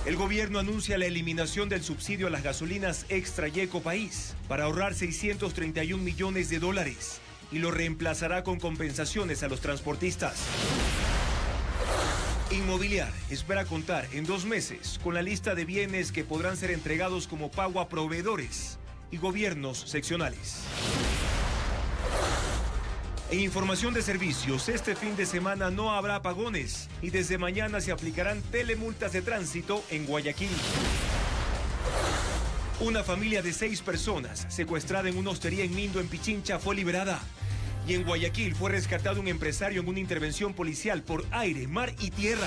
El gobierno anuncia la eliminación del subsidio a las gasolinas Extra y Ecopaís para ahorrar 631 millones de dólares y lo reemplazará con compensaciones a los transportistas. Inmobiliar espera contar en 2 meses con la lista de bienes que podrán ser entregados como pago a proveedores y gobiernos seccionales. En información de servicios, este fin de semana no habrá apagones y desde mañana se aplicarán telemultas de tránsito en Guayaquil. Una familia de 6 personas secuestrada en una hostería en Mindo, en Pichincha, fue liberada. Y en Guayaquil fue rescatado un empresario en una intervención policial por aire, mar y tierra.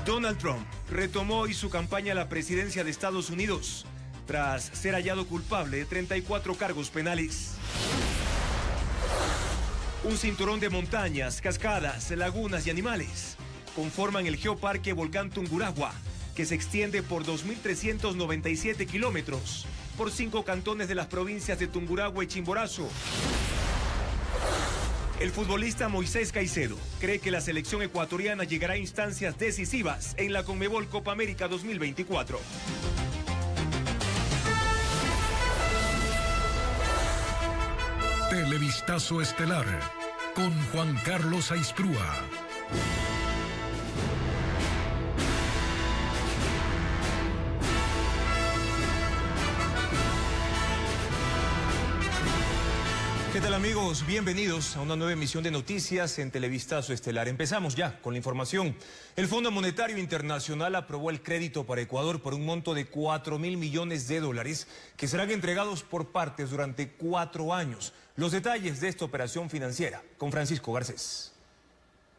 Donald Trump retomó hoy su campaña a la presidencia de Estados Unidos tras ser hallado culpable de 34 cargos penales. Un cinturón de montañas, cascadas, lagunas y animales conforman el Geoparque Volcán Tungurahua, que se extiende por 2.397 kilómetros por 5 cantones de las provincias de Tungurahua y Chimborazo. El futbolista Moisés Caicedo cree que la selección ecuatoriana llegará a instancias decisivas en la Conmebol Copa América 2024. Televistazo estelar con Juan Carlos Aisprúa. ¿Qué tal, amigos? Bienvenidos a una nueva emisión de noticias en Televistazo Estelar. Empezamos ya con la información. El Fondo Monetario Internacional aprobó el crédito para Ecuador por un monto de 4.000 millones de dólares que serán entregados por partes durante 4 años. Los detalles de esta operación financiera con Francisco Garcés.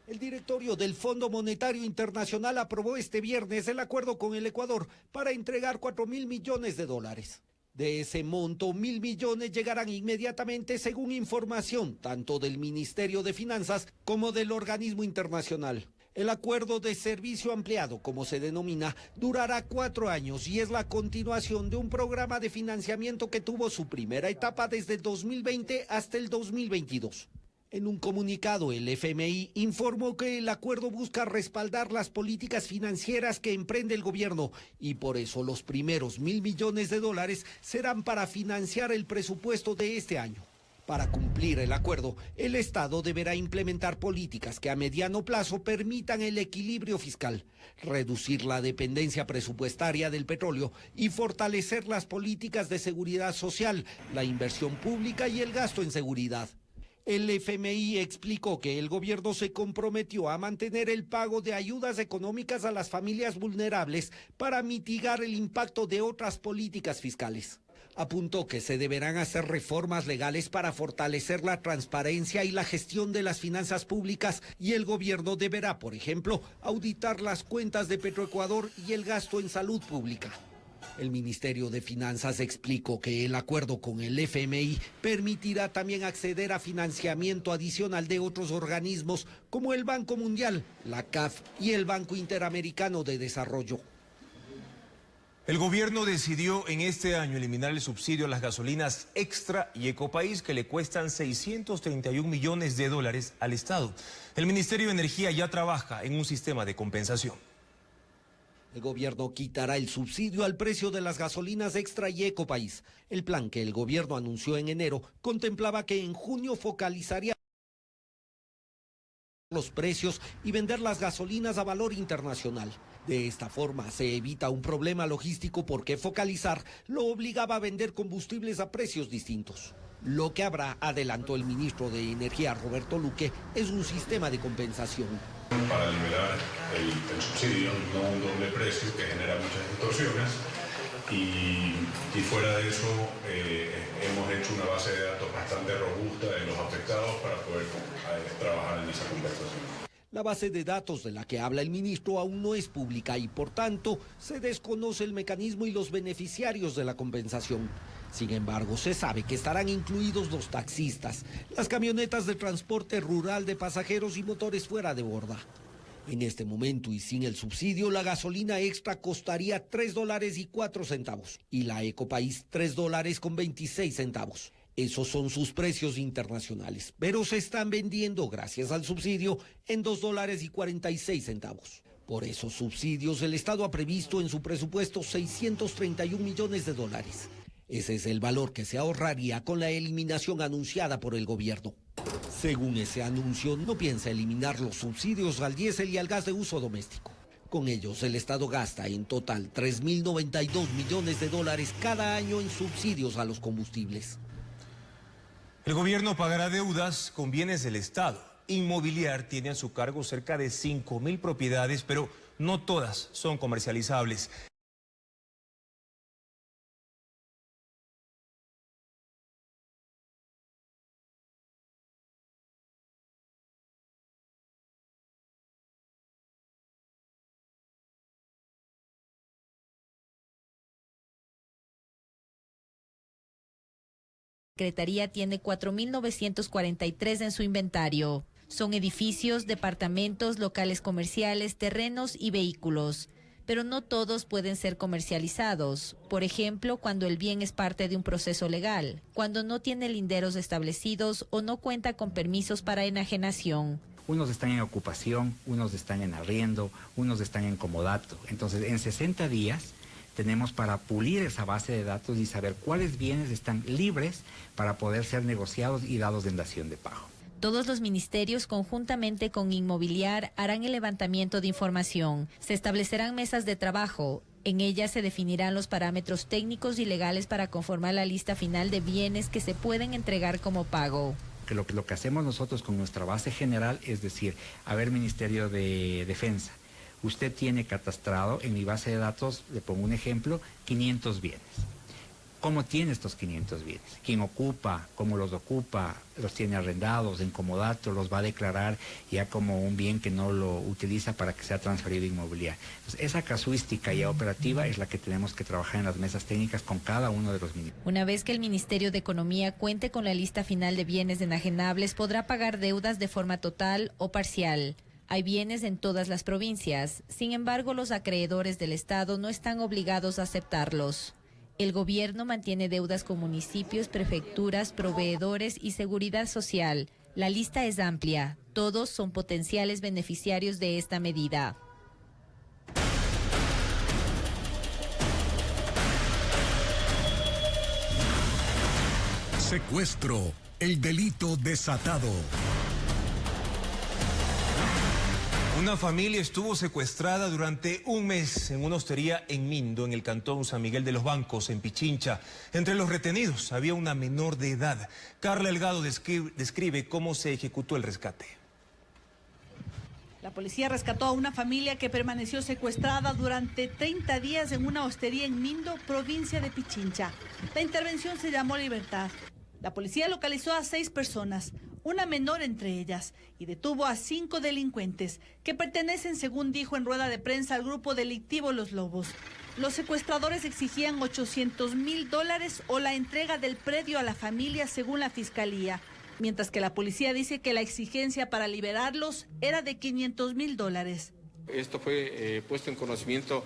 El directorio del Fondo Monetario Internacional aprobó este viernes el acuerdo con el Ecuador para entregar 4.000 millones de dólares. De ese monto, 1.000 millones llegarán inmediatamente según información tanto del Ministerio de Finanzas como del organismo internacional. El acuerdo de servicio ampliado, como se denomina, durará 4 años y es la continuación de un programa de financiamiento que tuvo su primera etapa desde el 2020 hasta el 2022. En un comunicado, el FMI informó que el acuerdo busca respaldar las políticas financieras que emprende el gobierno y por eso los primeros 1.000 millones de dólares serán para financiar el presupuesto de este año. Para cumplir el acuerdo, el Estado deberá implementar políticas que a mediano plazo permitan el equilibrio fiscal, reducir la dependencia presupuestaria del petróleo y fortalecer las políticas de seguridad social, la inversión pública y el gasto en seguridad. El FMI explicó que el gobierno se comprometió a mantener el pago de ayudas económicas a las familias vulnerables para mitigar el impacto de otras políticas fiscales. Apuntó que se deberán hacer reformas legales para fortalecer la transparencia y la gestión de las finanzas públicas y el gobierno deberá, por ejemplo, auditar las cuentas de Petroecuador y el gasto en salud pública. El Ministerio de Finanzas explicó que el acuerdo con el FMI permitirá también acceder a financiamiento adicional de otros organismos como el Banco Mundial, la CAF y el Banco Interamericano de Desarrollo. El gobierno decidió en este año eliminar el subsidio a las gasolinas Extra y Ecopaís que le cuestan 631 millones de dólares al Estado. El Ministerio de Energía ya trabaja en un sistema de compensación. El gobierno quitará el subsidio al precio de las gasolinas Extra y Ecopaís. El plan que el gobierno anunció en enero contemplaba que en junio focalizaría los precios y vender las gasolinas a valor internacional. De esta forma se evita un problema logístico porque focalizar lo obligaba a vender combustibles a precios distintos. Lo que habrá, adelantó el ministro de Energía Roberto Luque, es un sistema de compensación. Para liberar el subsidio, no un doble precio que genera muchas distorsiones y fuera de eso hemos hecho una base de datos bastante robusta de los afectados para poder trabajar en esa compensación. La base de datos de la que habla el ministro aún no es pública y por tanto se desconoce el mecanismo y los beneficiarios de la compensación. Sin embargo, se sabe que estarán incluidos los taxistas, las camionetas de transporte rural de pasajeros y motores fuera de borda. En este momento y sin el subsidio, la gasolina extra costaría $3.04 y la Ecopaís $3.26. Esos son sus precios internacionales, pero se están vendiendo, gracias al subsidio, en $2.46. Por esos subsidios, el Estado ha previsto en su presupuesto 631 millones de dólares. Ese es el valor que se ahorraría con la eliminación anunciada por el gobierno. Según ese anuncio, no piensa eliminar los subsidios al diésel y al gas de uso doméstico. Con ellos, el Estado gasta en total 3.092 millones de dólares cada año en subsidios a los combustibles. El gobierno pagará deudas con bienes del Estado. Inmobiliar tiene a su cargo cerca de 5.000 propiedades, pero no todas son comercializables. La Secretaría tiene 4.943 en su inventario. Son edificios, departamentos, locales comerciales, terrenos y vehículos. Pero no todos pueden ser comercializados. Por ejemplo, cuando el bien es parte de un proceso legal, cuando no tiene linderos establecidos o no cuenta con permisos para enajenación. Unos están en ocupación, unos están en arriendo, unos están en comodato. Entonces, en 60 días tenemos para pulir esa base de datos y saber cuáles bienes están libres para poder ser negociados y dados en dación de pago. Todos los ministerios, conjuntamente con Inmobiliar, harán el levantamiento de información. Se establecerán mesas de trabajo. En ellas se definirán los parámetros técnicos y legales para conformar la lista final de bienes que se pueden entregar como pago. Lo que hacemos nosotros con nuestra base general es decir, a ver, Ministerio de Defensa, usted tiene catastrado en mi base de datos, le pongo un ejemplo, 500 bienes. ¿Cómo tiene estos 500 bienes? ¿Quién ocupa? ¿Cómo los ocupa? ¿Los tiene arrendados, en comodato? ¿Los va a declarar ya como un bien que no lo utiliza para que sea transferido inmobiliario? Entonces, esa casuística ya operativa es la que tenemos que trabajar en las mesas técnicas con cada uno de los ministerios. Una vez que el Ministerio de Economía cuente con la lista final de bienes enajenables, podrá pagar deudas de forma total o parcial. Hay bienes en todas las provincias. Sin embargo, los acreedores del Estado no están obligados a aceptarlos. El gobierno mantiene deudas con municipios, prefecturas, proveedores y seguridad social. La lista es amplia. Todos son potenciales beneficiarios de esta medida. Secuestro, el delito desatado. Una familia estuvo secuestrada durante un mes en una hostería en Mindo, en el cantón San Miguel de los Bancos, en Pichincha. Entre los retenidos había una menor de edad. Carla Delgado describe cómo se ejecutó el rescate. La policía rescató a una familia que permaneció secuestrada durante 30 días en una hostería en Mindo, provincia de Pichincha. La intervención se llamó Libertad. La policía localizó a 6 personas, una menor entre ellas, y detuvo a 5 delincuentes que pertenecen, según dijo en rueda de prensa, al grupo delictivo Los Lobos. Los secuestradores exigían $800,000 o la entrega del predio a la familia, según la fiscalía, mientras que la policía dice que la exigencia para liberarlos era de $500,000. Esto fue puesto en conocimiento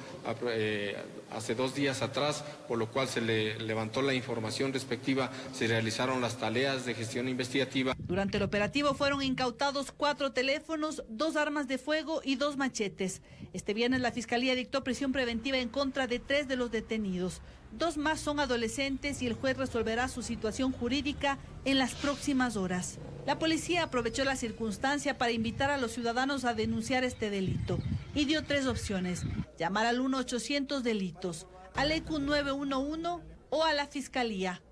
hace 2 días atrás, por lo cual se le levantó la información respectiva, se realizaron las tareas de gestión investigativa. Durante el operativo fueron incautados 4 teléfonos, 2 armas de fuego y 2 machetes. Este viernes la Fiscalía dictó prisión preventiva en contra de 3 de los detenidos. 2 más son adolescentes y el juez resolverá su situación jurídica en las próximas horas. La policía aprovechó la circunstancia para invitar a los ciudadanos a denunciar este delito y dio 3 opciones: llamar al 1-800 delitos, al ECU 911 o a la Fiscalía.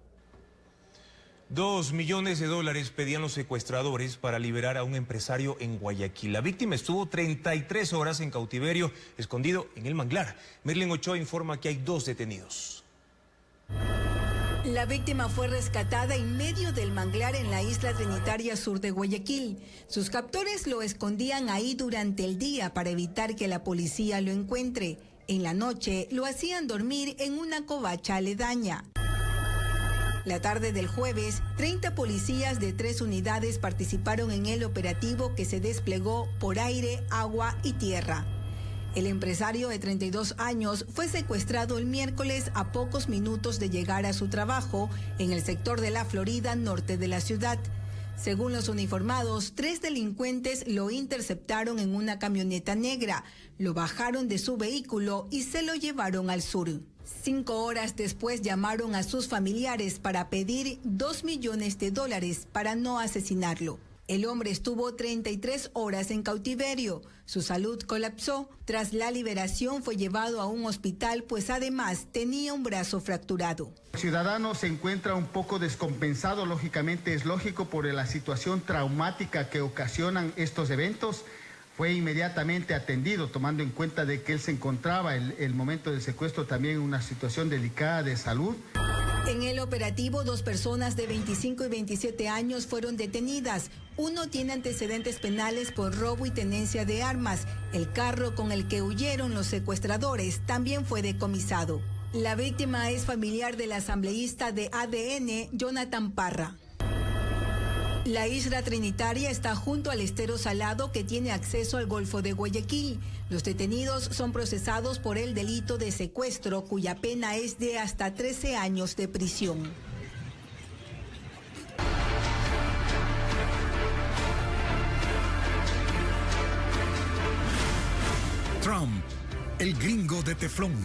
$2 millones pedían los secuestradores para liberar a un empresario en Guayaquil. La víctima estuvo 33 horas en cautiverio, escondido en el manglar. Merlin Ochoa informa que hay 2 detenidos. La víctima fue rescatada en medio del manglar en la isla trinitaria sur de Guayaquil. Sus captores lo escondían ahí durante el día para evitar que la policía lo encuentre. En la noche lo hacían dormir en una covacha aledaña. La tarde del jueves, 30 policías de 3 unidades participaron en el operativo que se desplegó por aire, agua y tierra. El empresario de 32 años fue secuestrado el miércoles a pocos minutos de llegar a su trabajo en el sector de La Florida, norte de la ciudad. Según los uniformados, 3 delincuentes lo interceptaron en una camioneta negra, lo bajaron de su vehículo y se lo llevaron al sur. 5 horas después llamaron a sus familiares para pedir $2 millones para no asesinarlo. El hombre estuvo 33 horas en cautiverio. Su salud colapsó. Tras la liberación fue llevado a un hospital, pues además tenía un brazo fracturado. El ciudadano se encuentra un poco descompensado, lógicamente es lógico por la situación traumática que ocasionan estos eventos. Fue inmediatamente atendido, tomando en cuenta de que él se encontraba el momento del secuestro también en una situación delicada de salud. En el operativo, 2 personas de 25 y 27 años fueron detenidas. Uno tiene antecedentes penales por robo y tenencia de armas. El carro con el que huyeron los secuestradores también fue decomisado. La víctima es familiar del asambleísta de ADN, Jonathan Parra. La isla Trinitaria está junto al estero salado que tiene acceso al Golfo de Guayaquil. Los detenidos son procesados por el delito de secuestro, cuya pena es de hasta 13 años de prisión. Trump, el gringo de teflón.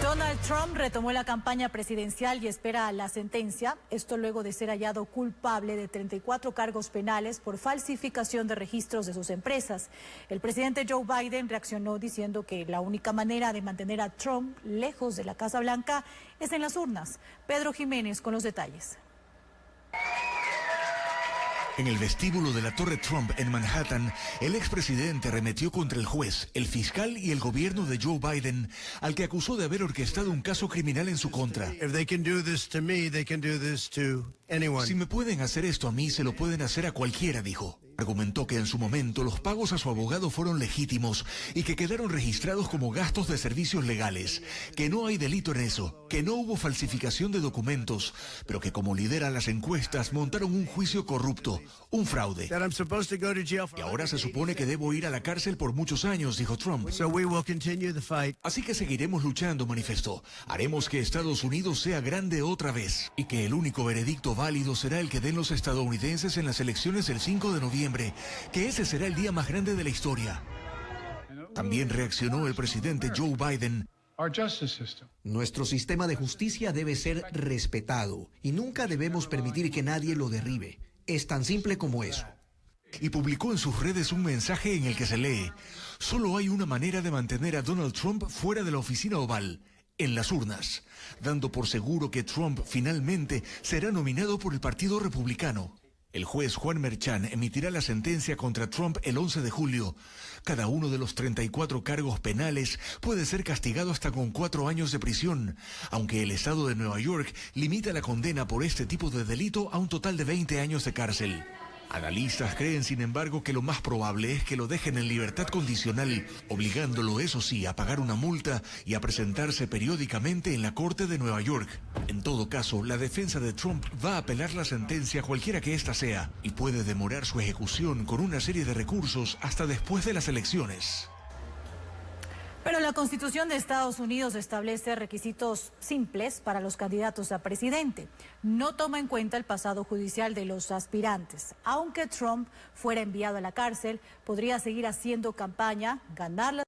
Donald Trump retomó la campaña presidencial y espera la sentencia, esto luego de ser hallado culpable de 34 cargos penales por falsificación de registros de sus empresas. El presidente Joe Biden reaccionó diciendo que la única manera de mantener a Trump lejos de la Casa Blanca es en las urnas. Pedro Jiménez con los detalles. En el vestíbulo de la Torre Trump en Manhattan, el expresidente arremetió contra el juez, el fiscal y el gobierno de Joe Biden, al que acusó de haber orquestado un caso criminal en su contra. Si me pueden hacer esto a mí, se lo pueden hacer a cualquiera, dijo. Argumentó que en su momento los pagos a su abogado fueron legítimos y que quedaron registrados como gastos de servicios legales, que no hay delito en eso, que no hubo falsificación de documentos, pero que como lidera las encuestas montaron un juicio corrupto, un fraude. Y ahora se supone que debo ir a la cárcel por muchos años, dijo Trump. Así que seguiremos luchando, manifestó. Haremos que Estados Unidos sea grande otra vez y que el único veredicto válido será el que den los estadounidenses en las elecciones del 5 de noviembre, que ese será el día más grande de la historia. También reaccionó el presidente Joe Biden. Nuestro sistema de justicia debe ser respetado y nunca debemos permitir que nadie lo derribe. Es tan simple como eso. Y publicó en sus redes un mensaje en el que se lee: solo hay una manera de mantener a Donald Trump fuera de la oficina oval, en las urnas, dando por seguro que Trump finalmente será nominado por el Partido Republicano. El juez Juan Merchan emitirá la sentencia contra Trump el 11 de julio. Cada uno de los 34 cargos penales puede ser castigado hasta con 4 años de prisión, aunque el estado de Nueva York limita la condena por este tipo de delito a un total de 20 años de cárcel. Analistas creen, sin embargo, que lo más probable es que lo dejen en libertad condicional, obligándolo, eso sí, a pagar una multa y a presentarse periódicamente en la Corte de Nueva York. En todo caso, la defensa de Trump va a apelar la sentencia cualquiera que ésta sea y puede demorar su ejecución con una serie de recursos hasta después de las elecciones. Pero la Constitución de Estados Unidos establece requisitos simples para los candidatos a presidente. No toma en cuenta el pasado judicial de los aspirantes. Aunque Trump fuera enviado a la cárcel, podría seguir haciendo campaña, ganar la...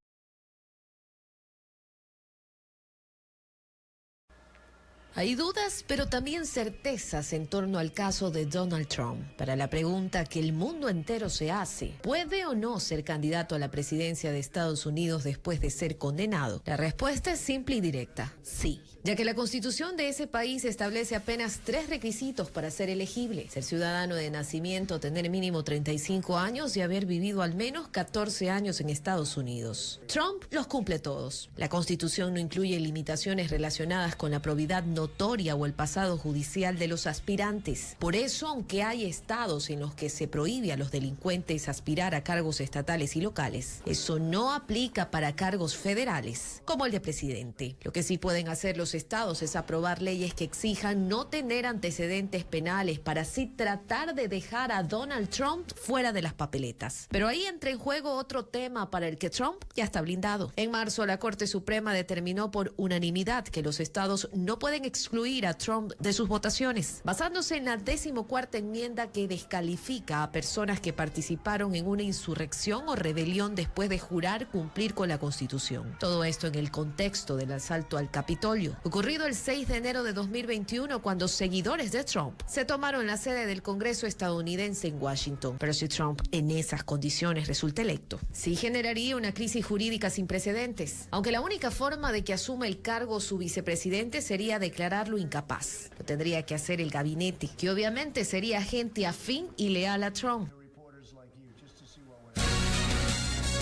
Hay dudas, pero también certezas en torno al caso de Donald Trump. Para la pregunta que el mundo entero se hace, ¿puede o no ser candidato a la presidencia de Estados Unidos después de ser condenado? La respuesta es simple y directa: sí, ya que la Constitución de ese país establece apenas 3 requisitos para ser elegible: ser ciudadano de nacimiento, tener mínimo 35 años y haber vivido al menos 14 años en Estados Unidos. Trump los cumple todos. La Constitución no incluye limitaciones relacionadas con la probidad notoria o el pasado judicial de los aspirantes. Por eso, aunque hay estados en los que se prohíbe a los delincuentes aspirar a cargos estatales y locales, eso no aplica para cargos federales, como el de presidente. Lo que sí pueden hacer los estados es aprobar leyes que exijan no tener antecedentes penales para así tratar de dejar a Donald Trump fuera de las papeletas. Pero ahí entra en juego otro tema para el que Trump ya está blindado. En marzo, la Corte Suprema determinó por unanimidad que los estados no pueden excluir a Trump de sus votaciones, basándose en la 14ª enmienda que descalifica a personas que participaron en una insurrección o rebelión después de jurar cumplir con la Constitución. Todo esto en el contexto del asalto al Capitolio, ocurrido el 6 de enero de 2021, cuando seguidores de Trump se tomaron la sede del Congreso estadounidense en Washington. Pero si Trump en esas condiciones resulta electo, sí generaría una crisis jurídica sin precedentes, aunque la única forma de que asuma el cargo su vicepresidente sería declararlo incapaz. Lo tendría que hacer el gabinete, que obviamente sería gente afín y leal a Trump.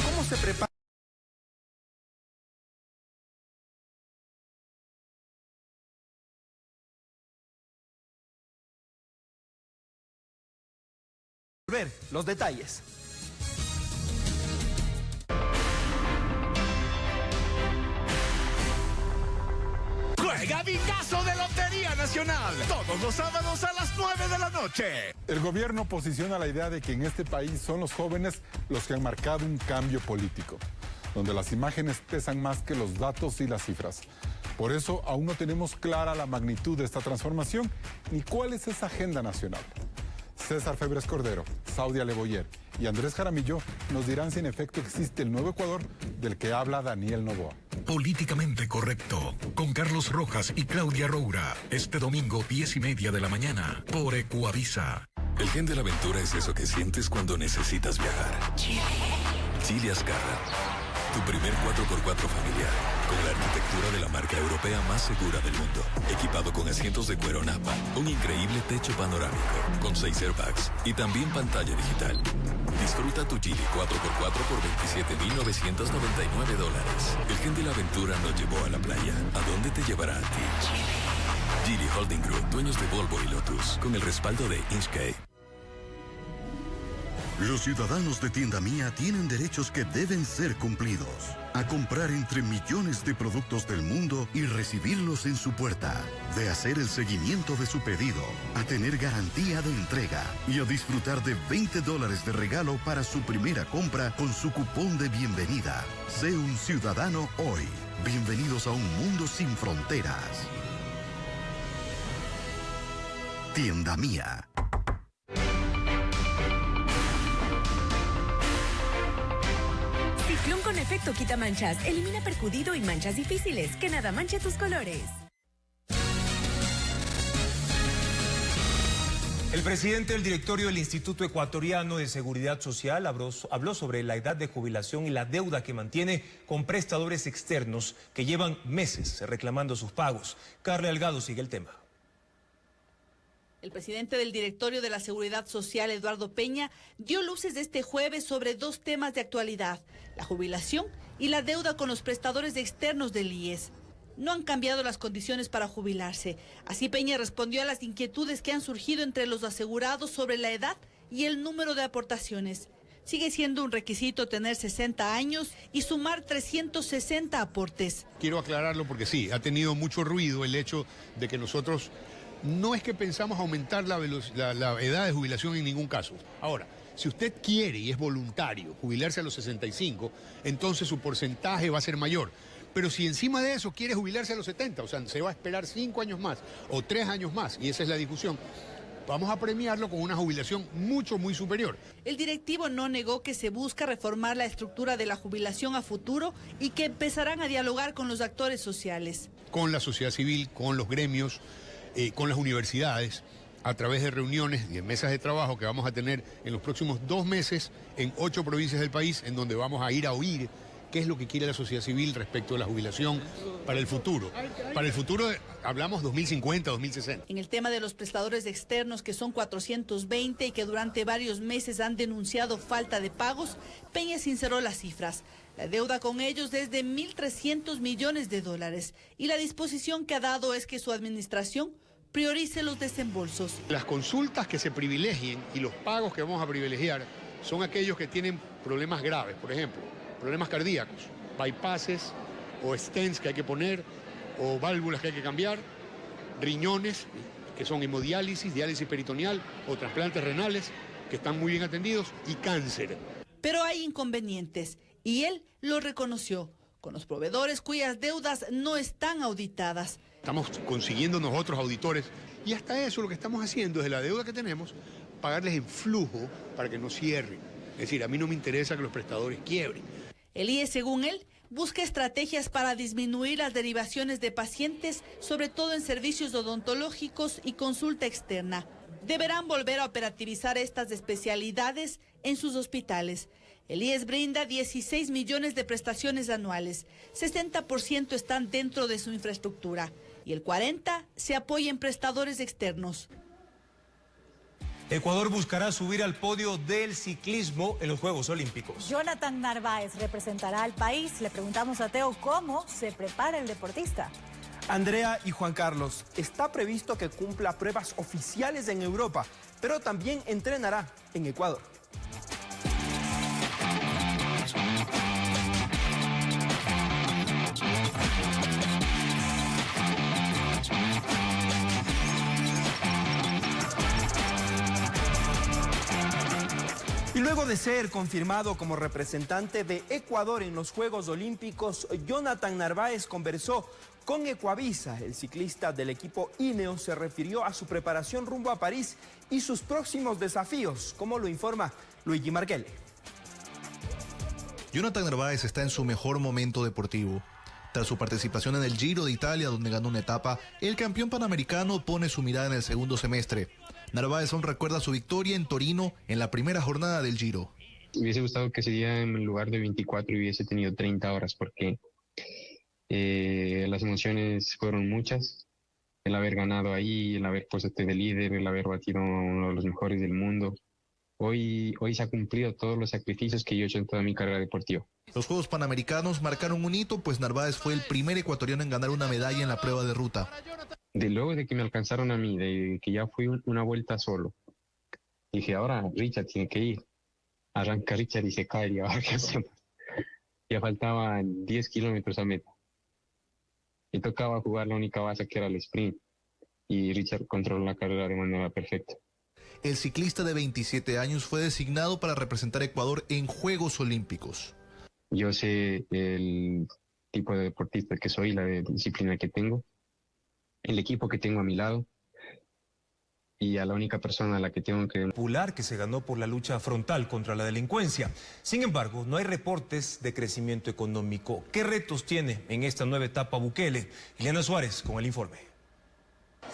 ¿Cómo se prepara? Ver los detalles. Juega Vingazo de Lotería Nacional, todos los sábados a las 9 de la noche. El gobierno posiciona la idea de que en este país son los jóvenes los que han marcado un cambio político, donde las imágenes pesan más que los datos y las cifras. Por eso aún no tenemos clara la magnitud de esta transformación ni cuál es esa agenda nacional. César Febres Cordero, Saudia Leboyer y Andrés Jaramillo nos dirán si en efecto existe el nuevo Ecuador del que habla Daniel Noboa. Políticamente Correcto, con Carlos Rojas y Claudia Roura, este domingo 10:30 de la mañana, por Ecuavisa. El gen de la aventura es eso que sientes cuando necesitas viajar. Chile Azcarra, tu primer 4x4 familiar, con la arquitectura de la marca europea más segura del mundo, equipado con asientos de cuero Napa, un increíble techo panorámico, con 6 airbags y también pantalla digital. Disfruta tu Geely 4x4 por $27,999. El gen de la aventura nos llevó a la playa. ¿A dónde te llevará a ti? Geely Holding Group, dueños de Volvo y Lotus, con el respaldo de Inchcape. Los ciudadanos de Tienda Mía tienen derechos que deben ser cumplidos. A comprar entre millones de productos del mundo y recibirlos en su puerta. De hacer el seguimiento de su pedido. A tener garantía de entrega. Y a disfrutar de $20 de regalo para su primera compra con su cupón de bienvenida. Sé un ciudadano hoy. Bienvenidos a un mundo sin fronteras. Tienda Mía. Ciclón con efecto quita manchas, elimina percudido y manchas difíciles, que nada manche tus colores. El presidente del directorio del Instituto Ecuatoriano de Seguridad Social habló sobre la edad de jubilación y la deuda que mantiene con prestadores externos que llevan meses reclamando sus pagos. Carla Delgado sigue el tema. El presidente del directorio de la Seguridad Social, Eduardo Peña, dio luces este jueves sobre dos temas de actualidad, la jubilación y la deuda con los prestadores externos del IES. No han cambiado las condiciones para jubilarse. Así Peña respondió a las inquietudes que han surgido entre los asegurados sobre la edad y el número de aportaciones. Sigue siendo un requisito tener 60 años y sumar 360 aportes. Quiero aclararlo porque sí, ha tenido mucho ruido el hecho de que nosotros no es que pensamos aumentar la edad de jubilación en ningún caso. Ahora, si usted quiere y es voluntario jubilarse a los 65, entonces su porcentaje va a ser mayor. Pero si encima de eso quiere jubilarse a los 70, o sea, se va a esperar 5 años más o 3 años más, y esa es la discusión, vamos a premiarlo con una jubilación muy superior. El directivo no negó que se busca reformar la estructura de la jubilación a futuro y que empezarán a dialogar con los actores sociales. Con la sociedad civil, con los gremios, con las universidades, a través de reuniones y de mesas de trabajo que vamos a tener en los próximos 2 meses en 8 provincias del país, en donde vamos a ir a oír qué es lo que quiere la sociedad civil respecto a la jubilación para el futuro. Para el futuro hablamos 2050, 2060. En el tema de los prestadores externos, que son 420 y que durante varios meses han denunciado falta de pagos, Peña sinceró las cifras. La deuda con ellos es de $1.300 millones y la disposición que ha dado es que su administración priorice los desembolsos. Las consultas que se privilegien y los pagos que vamos a privilegiar son aquellos que tienen problemas graves, por ejemplo, problemas cardíacos, bypasses o stents que hay que poner o válvulas que hay que cambiar, riñones que son hemodiálisis, diálisis peritoneal o trasplantes renales que están muy bien atendidos y cáncer. Pero hay inconvenientes y él lo reconoció con los proveedores cuyas deudas no están auditadas. Estamos consiguiendo nosotros auditores y hasta eso lo que estamos haciendo es de la deuda que tenemos, pagarles en flujo para que no cierren. Es decir, a mí no me interesa que los prestadores quiebren. El IES, según él, busca estrategias para disminuir las derivaciones de pacientes, sobre todo en servicios odontológicos y consulta externa. Deberán volver a operativizar estas especialidades en sus hospitales. El IES brinda 16 millones de prestaciones anuales, 60% están dentro de su infraestructura y el 40% se apoya en prestadores externos. Ecuador buscará subir al podio del ciclismo en los Juegos Olímpicos. Jonathan Narváez representará al país. Le preguntamos a Teo cómo se prepara el deportista. Andrea y Juan Carlos, está previsto que cumpla pruebas oficiales en Europa, pero también entrenará en Ecuador. Y luego de ser confirmado como representante de Ecuador en los Juegos Olímpicos, Jonathan Narváez conversó con Ecuavisa. El ciclista del equipo Ineos se refirió a su preparación rumbo a París y sus próximos desafíos, como lo informa Luigi Marchelle. Jonathan Narváez está en su mejor momento deportivo. Tras su participación en el Giro de Italia, donde ganó una etapa, el campeón panamericano pone su mirada en el segundo semestre. Narváez aún recuerda su victoria en Torino en la primera jornada del Giro. Me hubiese gustado que ese día en lugar de 24 hubiese tenido 30 horas porque las emociones fueron muchas. El haber ganado ahí, el haber puesto de líder, el haber batido a uno de los mejores del mundo. Hoy se ha cumplido todos los sacrificios que yo he hecho en toda mi carrera deportiva. Los Juegos Panamericanos marcaron un hito, pues Narváez fue el primer ecuatoriano en ganar una medalla en la prueba de ruta. Luego de que me alcanzaron a mí, de que ya fui una vuelta solo, dije, ahora Richard tiene que ir. Arranca Richard y se cae, y ahora ¿qué hacemos? Ya faltaban 10 kilómetros a meta. Y tocaba jugar la única base que era el sprint. Y Richard controló la carrera de manera perfecta. El ciclista de 27 años fue designado para representar a Ecuador en Juegos Olímpicos. Yo sé el tipo de deportista que soy, la disciplina que tengo, el equipo que tengo a mi lado y a la única persona a la que tengo que... Popular que se ganó por la lucha frontal contra la delincuencia. Sin embargo, no hay reportes de crecimiento económico. ¿Qué retos tiene en esta nueva etapa Bukele? Ileana Suárez con el informe.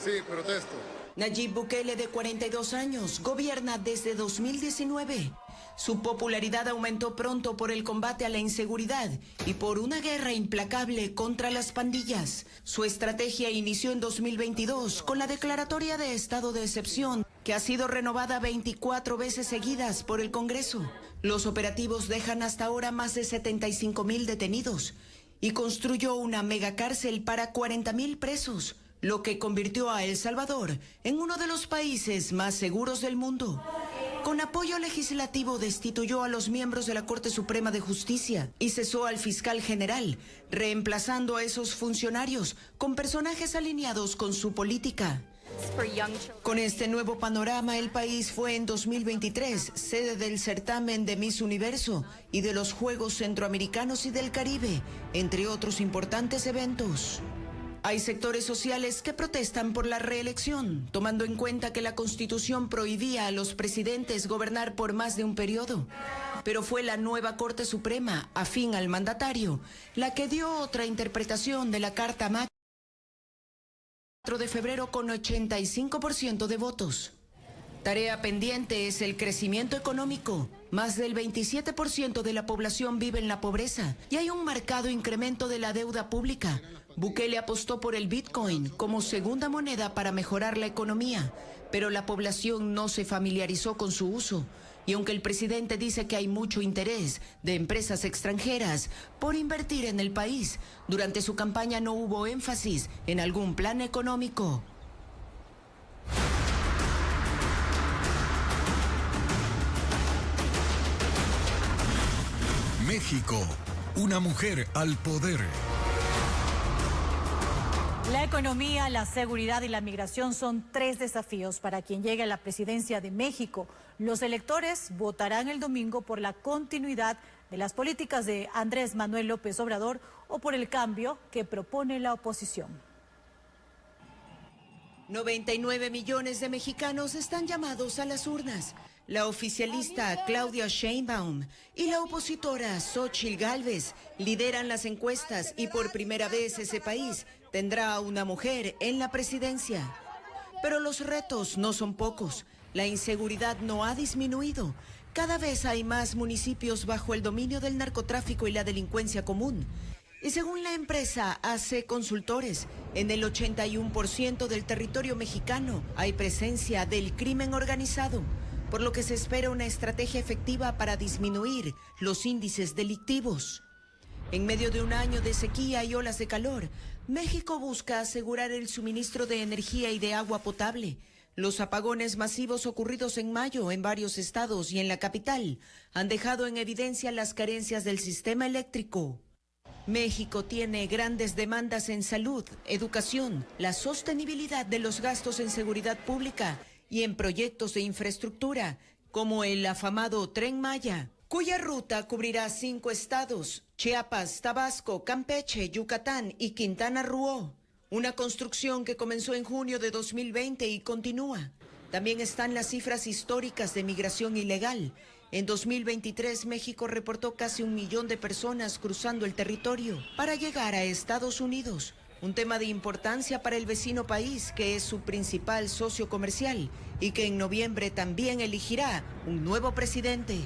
Sí, protesto. Nayib Bukele, de 42 años, gobierna desde 2019. Su popularidad aumentó pronto por el combate a la inseguridad y por una guerra implacable contra las pandillas. Su estrategia inició en 2022 con la declaratoria de estado de excepción, que ha sido renovada 24 veces seguidas por el Congreso. Los operativos dejan hasta ahora más de 75,000 detenidos y construyó una megacárcel para 40,000 presos, lo que convirtió a El Salvador en uno de los países más seguros del mundo. Con apoyo legislativo destituyó a los miembros de la Corte Suprema de Justicia y cesó al fiscal general, reemplazando a esos funcionarios con personajes alineados con su política. Con este nuevo panorama, el país fue en 2023 sede del certamen de Miss Universo y de los Juegos Centroamericanos y del Caribe, entre otros importantes eventos. Hay sectores sociales que protestan por la reelección, tomando en cuenta que la Constitución prohibía a los presidentes gobernar por más de un periodo. Pero fue la nueva Corte Suprema, afín al mandatario, la que dio otra interpretación de la Carta Magna 4 de febrero con 85% de votos. Tarea pendiente es el crecimiento económico. Más del 27% de la población vive en la pobreza y hay un marcado incremento de la deuda pública. Bukele apostó por el Bitcoin como segunda moneda para mejorar la economía, pero la población no se familiarizó con su uso. Y aunque el presidente dice que hay mucho interés de empresas extranjeras por invertir en el país, durante su campaña no hubo énfasis en algún plan económico. México, una mujer al poder. La economía, la seguridad y la migración son 3 desafíos para quien llegue a la presidencia de México. Los electores votarán el domingo por la continuidad de las políticas de Andrés Manuel López Obrador o por el cambio que propone la oposición. 99 millones de mexicanos están llamados a las urnas. La oficialista Claudia Sheinbaum y la opositora Xóchitl Gálvez lideran las encuestas y por primera vez ese país tendrá a una mujer en la presidencia. Pero los retos no son pocos. La inseguridad no ha disminuido. Cada vez hay más municipios bajo el dominio del narcotráfico y la delincuencia común. Y según la empresa AC Consultores, en el 81% del territorio mexicano hay presencia del crimen organizado, por lo que se espera una estrategia efectiva para disminuir los índices delictivos. En medio de un año de sequía y olas de calor, México busca asegurar el suministro de energía y de agua potable. Los apagones masivos ocurridos en mayo en varios estados y en la capital han dejado en evidencia las carencias del sistema eléctrico. México tiene grandes demandas en salud, educación, la sostenibilidad de los gastos en seguridad pública y en proyectos de infraestructura, como el afamado Tren Maya, cuya ruta cubrirá 5 estados: Chiapas, Tabasco, Campeche, Yucatán y Quintana Roo. Una construcción que comenzó en junio de 2020 y continúa. También están las cifras históricas de migración ilegal. En 2023, México reportó casi 1 millón de personas cruzando el territorio para llegar a Estados Unidos. Un tema de importancia para el vecino país, que es su principal socio comercial y que en noviembre también elegirá un nuevo presidente.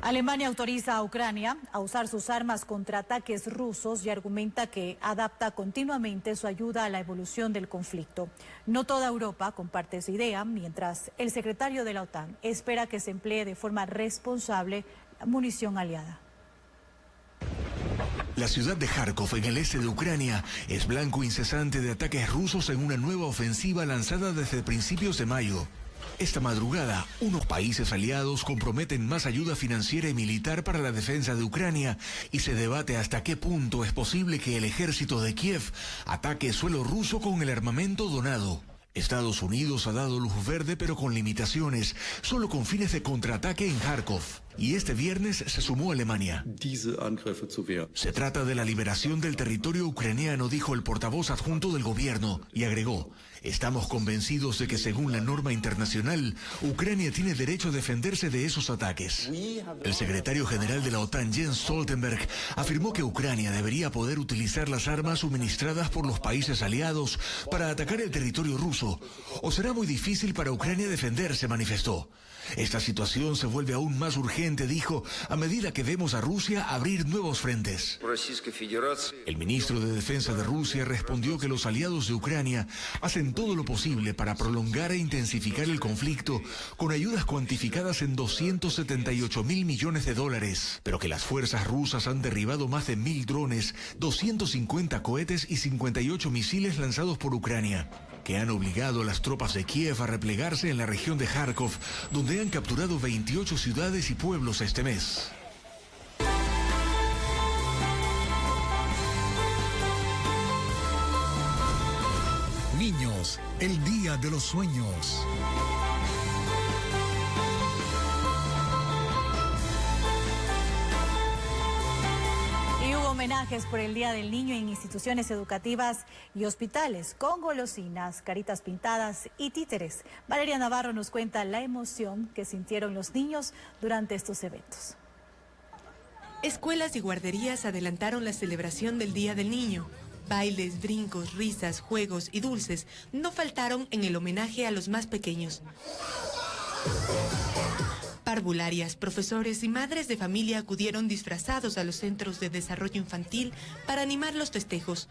Alemania autoriza a Ucrania a usar sus armas contra ataques rusos y argumenta que adapta continuamente su ayuda a la evolución del conflicto. No toda Europa comparte esa idea, mientras el secretario de la OTAN espera que se emplee de forma responsable la munición aliada. La ciudad de Kharkov, en el este de Ucrania, es blanco incesante de ataques rusos en una nueva ofensiva lanzada desde principios de mayo. Esta madrugada, unos países aliados comprometen más ayuda financiera y militar para la defensa de Ucrania y se debate hasta qué punto es posible que el ejército de Kiev ataque suelo ruso con el armamento donado. Estados Unidos ha dado luz verde, pero con limitaciones, solo con fines de contraataque en Kharkov. Y este viernes se sumó Alemania. Se trata de la liberación del territorio ucraniano, dijo el portavoz adjunto del gobierno, y agregó: estamos convencidos de que según la norma internacional, Ucrania tiene derecho a defenderse de esos ataques. El secretario general de la OTAN, Jens Stoltenberg, afirmó que Ucrania debería poder utilizar las armas suministradas por los países aliados para atacar el territorio ruso, o será muy difícil para Ucrania defenderse, manifestó. Esta situación se vuelve aún más urgente, dijo, a medida que vemos a Rusia abrir nuevos frentes. El ministro de Defensa de Rusia respondió que los aliados de Ucrania hacen todo lo posible para prolongar e intensificar el conflicto con ayudas cuantificadas en $278 mil millones, pero que las fuerzas rusas han derribado más de 1.000 drones, 250 cohetes y 58 misiles lanzados por Ucrania, que han obligado a las tropas de Kiev a replegarse en la región de Kharkov, donde han capturado 28 ciudades y pueblos este mes. Niños, el día de los sueños. Homenajes por el Día del Niño en instituciones educativas y hospitales, con golosinas, caritas pintadas y títeres. Valeria Navarro nos cuenta la emoción que sintieron los niños durante estos eventos. Escuelas y guarderías adelantaron la celebración del Día del Niño. Bailes, brincos, risas, juegos y dulces no faltaron en el homenaje a los más pequeños. Parvularias, profesores y madres de familia acudieron disfrazados a los centros de desarrollo infantil para animar los festejos.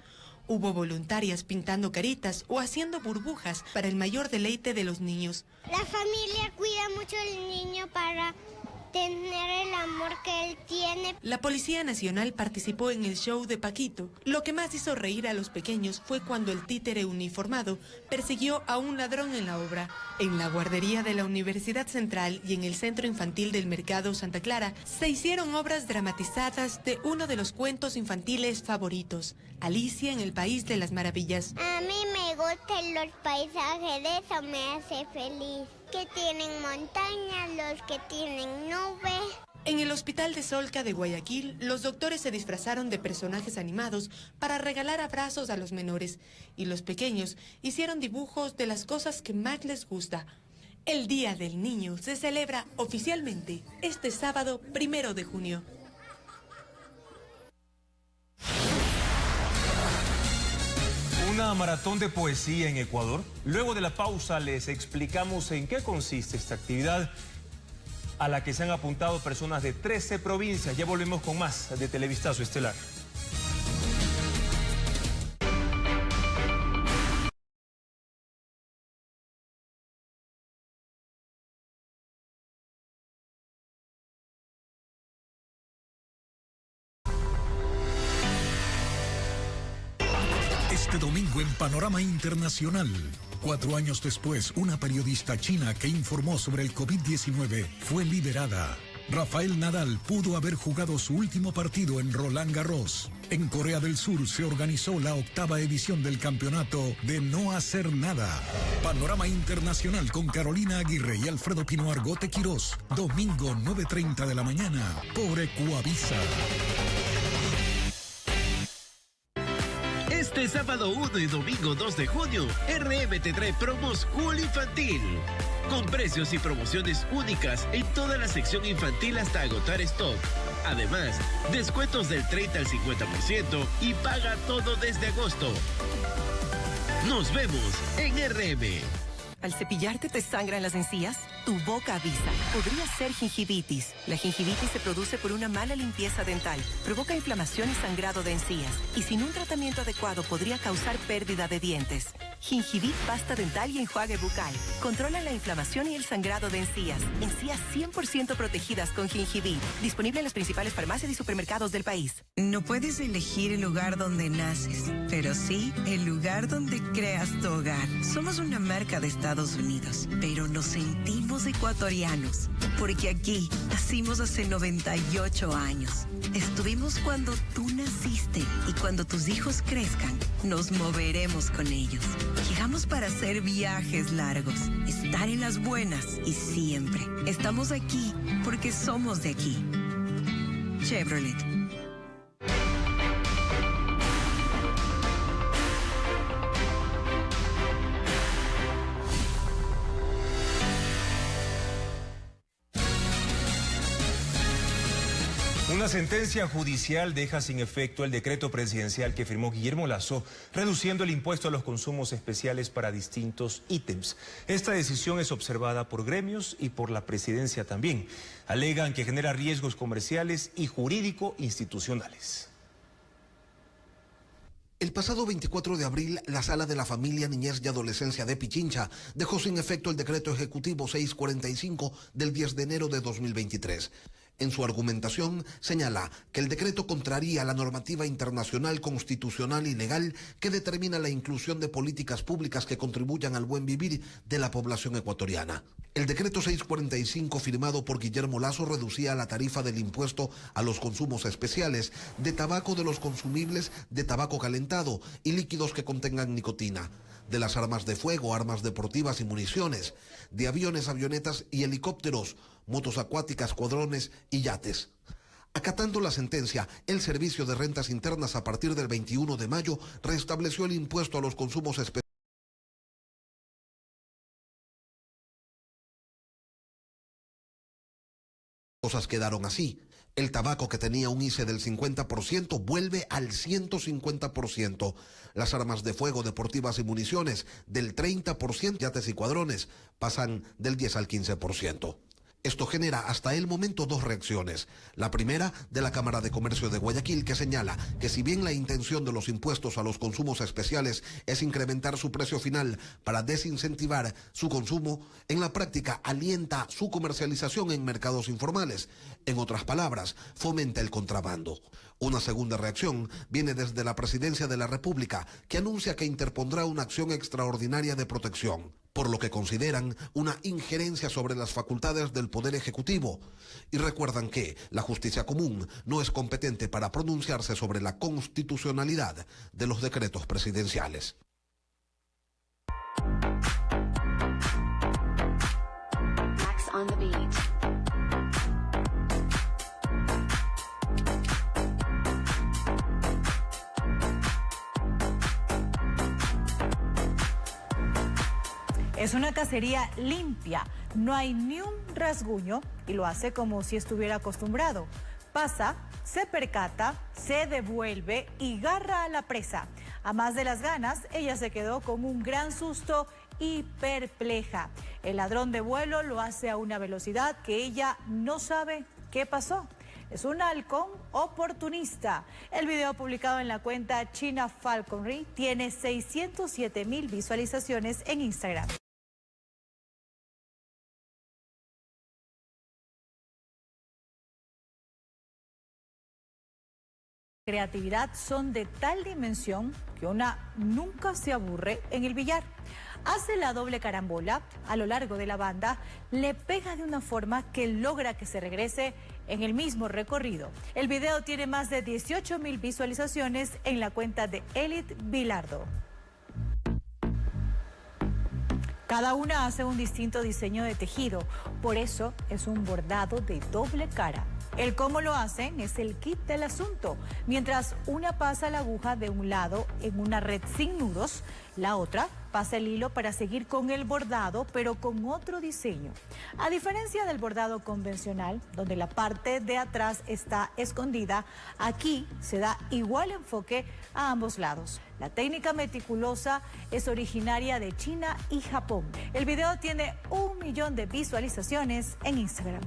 Hubo voluntarias pintando caritas o haciendo burbujas para el mayor deleite de los niños. La familia cuida mucho al niño para tener el amor que él tiene. La Policía Nacional participó en el show de Paquito. Lo que más hizo reír a los pequeños fue cuando el títere uniformado persiguió a un ladrón en la obra. En la guardería de la Universidad Central y en el Centro Infantil del Mercado Santa Clara se hicieron obras dramatizadas de uno de los cuentos infantiles favoritos, Alicia en el País de las Maravillas. A mí me gustan los paisajes, de eso me hace feliz. Que tienen montañas, los que tienen nubes. En el Hospital de Solca de Guayaquil, los doctores se disfrazaron de personajes animados para regalar abrazos a los menores, y los pequeños hicieron dibujos de las cosas que más les gusta. El Día del Niño se celebra oficialmente este sábado 1 de junio. Una maratón de poesía en Ecuador. Luego de la pausa les explicamos en qué consiste esta actividad a la que se han apuntado personas de 13 provincias. Ya volvemos con más de Televistazo Estelar. Este domingo en Panorama Internacional. 4 años después, una periodista china que informó sobre el COVID-19 fue liberada. Rafael Nadal pudo haber jugado su último partido en Roland Garros. En Corea del Sur se organizó la 8ª edición del campeonato de no hacer nada. Panorama Internacional con Carolina Aguirre y Alfredo Pino Argote Quirós. Domingo 9:30 de la mañana por Ecuavisa. Este sábado 1 y domingo 2 de junio, RM te trae promos Cool Infantil. Con precios y promociones únicas en toda la sección infantil hasta agotar stock. Además, descuentos del 30 al 50% y paga todo desde agosto. Nos vemos en RM. ¿Al cepillarte te sangran las encías? Tu boca avisa. Podría ser gingivitis. La gingivitis se produce por una mala limpieza dental. Provoca inflamación y sangrado de encías. Y sin un tratamiento adecuado podría causar pérdida de dientes. Gingivit, pasta dental y enjuague bucal. Controla la inflamación y el sangrado de encías. Encías 100% protegidas con Gingivit. Disponible en las principales farmacias y supermercados del país. No puedes elegir el lugar donde naces, pero sí el lugar donde creas tu hogar. Somos una marca de Estados Unidos, pero nos sentimos ecuatorianos, porque aquí nacimos hace 98 años. Estuvimos cuando tú naciste y cuando tus hijos crezcan, nos moveremos con ellos. Llegamos para hacer viajes largos, estar en las buenas y siempre. Estamos aquí porque somos de aquí. Chevrolet. Una sentencia judicial deja sin efecto el decreto presidencial que firmó Guillermo Lasso, reduciendo el impuesto a los consumos especiales para distintos ítems. Esta decisión es observada por gremios y por la presidencia también. Alegan que genera riesgos comerciales y jurídico-institucionales. El pasado 24 de abril, la Sala de la Familia, Niñez y Adolescencia de Pichincha dejó sin efecto el decreto ejecutivo 645 del 10 de enero de 2023. En su argumentación, señala que el decreto contraría la normativa internacional, constitucional y legal que determina la inclusión de políticas públicas que contribuyan al buen vivir de la población ecuatoriana. El decreto 645 firmado por Guillermo Lasso reducía la tarifa del impuesto a los consumos especiales de tabaco, de los consumibles de tabaco calentado y líquidos que contengan nicotina, de las armas de fuego, armas deportivas y municiones, de aviones, avionetas y helicópteros, motos acuáticas, cuadrones y yates. Acatando la sentencia, el Servicio de Rentas Internas a partir del 21 de mayo restableció el impuesto a los consumos especiales. Cosas quedaron así. El tabaco, que tenía un ICE del 50%, vuelve al 150%. Las armas de fuego, deportivas y municiones del 30%, yates y cuadrones, pasan del 10 al 15%. Esto genera hasta el momento dos reacciones. La primera, de la Cámara de Comercio de Guayaquil, que señala que si bien la intención de los impuestos a los consumos especiales es incrementar su precio final para desincentivar su consumo, en la práctica alienta su comercialización en mercados informales. En otras palabras, fomenta el contrabando. Una segunda reacción viene desde la Presidencia de la República, que anuncia que interpondrá una acción extraordinaria de protección, por lo que consideran una injerencia sobre las facultades del Poder Ejecutivo. Y recuerdan que la justicia común no es competente para pronunciarse sobre la constitucionalidad de los decretos presidenciales. Max on the beat. Es una cacería limpia, no hay ni un rasguño y lo hace como si estuviera acostumbrado. Pasa, se percata, se devuelve y garra a la presa. A más de las ganas, ella se quedó con un gran susto y perpleja. El ladrón de vuelo lo hace a una velocidad que ella no sabe qué pasó. Es un halcón oportunista. El video publicado en la cuenta China Falconry tiene 607,000 visualizaciones en Instagram. Creatividad son de tal dimensión que una nunca se aburre en el billar. Hace la doble carambola a lo largo de la banda, le pega de una forma que logra que se regrese en el mismo recorrido. El video tiene más de 18,000 visualizaciones en la cuenta de Elite Bilardo. Cada una hace un distinto diseño de tejido, por eso es un bordado de doble cara. El cómo lo hacen es el kit del asunto. Mientras una pasa la aguja de un lado en una red sin nudos, la otra pasa el hilo para seguir con el bordado, pero con otro diseño. A diferencia del bordado convencional, donde la parte de atrás está escondida, aquí se da igual enfoque a ambos lados. La técnica meticulosa es originaria de China y Japón. El video tiene 1 millón de visualizaciones en Instagram.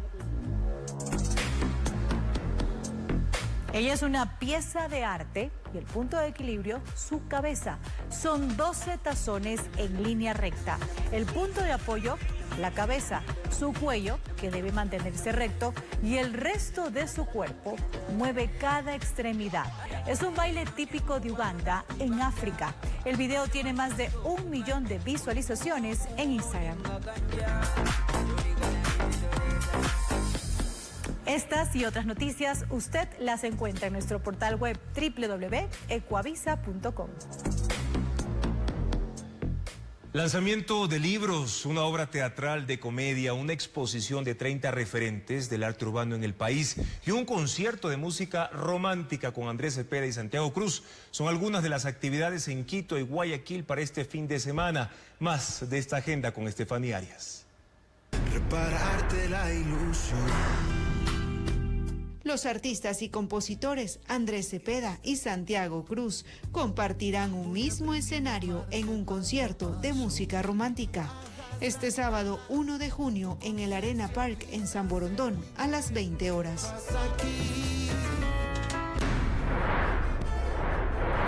Ella es una pieza de arte y el punto de equilibrio, su cabeza. Son 12 tazones en línea recta. El punto de apoyo, la cabeza, su cuello, que debe mantenerse recto, y el resto de su cuerpo mueve cada extremidad. Es un baile típico de Uganda, en África. El video tiene más de 1 millón de visualizaciones en Instagram. Estas y otras noticias usted las encuentra en nuestro portal web www.ecuavisa.com. Lanzamiento de libros, una obra teatral de comedia, una exposición de 30 referentes del arte urbano en el país y un concierto de música romántica con Andrés Cepeda y Santiago Cruz. Son algunas de las actividades en Quito y Guayaquil para este fin de semana. Más de esta agenda con Estefanía Arias. Repararte la ilusión. Los artistas y compositores Andrés Cepeda y Santiago Cruz compartirán un mismo escenario en un concierto de música romántica. Este sábado 1 de junio en el Arena Park en San Borondón a las 20 horas.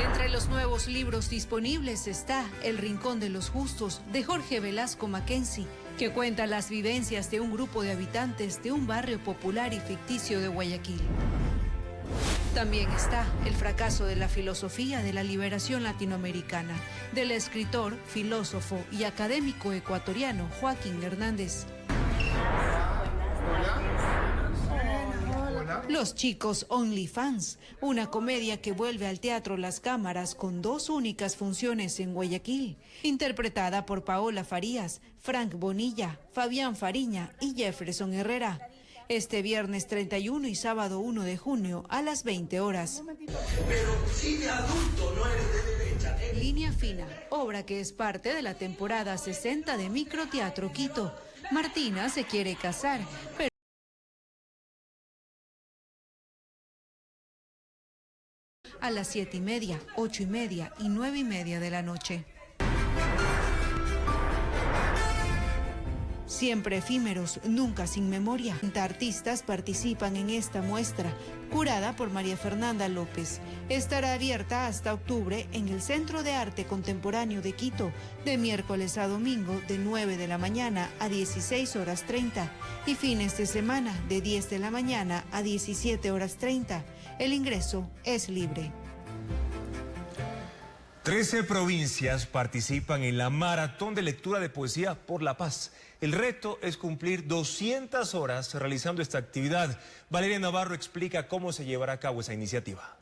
Entre los nuevos libros disponibles está El Rincón de los Justos, de Jorge Velasco Mackenzie, que cuenta las vivencias de un grupo de habitantes de un barrio popular y ficticio de Guayaquil. También está El fracaso de la filosofía de la liberación latinoamericana, del escritor, filósofo y académico ecuatoriano Joaquín Hernández. Los chicos OnlyFans, una comedia que vuelve al teatro Las Cámaras con 2 únicas funciones en Guayaquil, interpretada por Paola Farías, Frank Bonilla, Fabián Fariña y Jefferson Herrera. Este viernes 31 y sábado 1 de junio a las 20 horas. Pero si de adulto no eres de derecha. Línea Fina, obra que es parte de la temporada 60 de Microteatro Quito. Martina se quiere casar, pero a las 7:30, 8:30 y 9:30 de la noche. Siempre efímeros, nunca sin memoria. 30 artistas participan en esta muestra, curada por María Fernanda López. Estará abierta hasta octubre en el Centro de Arte Contemporáneo de Quito, de miércoles a domingo de 9 de la mañana a 16:30 y fines de semana de 10 de la mañana a 17:30. El ingreso es libre. 13 provincias participan en la Maratón de Lectura de Poesía por la Paz. El reto es cumplir 200 horas realizando esta actividad. Valeria Navarro explica cómo se llevará a cabo esa iniciativa.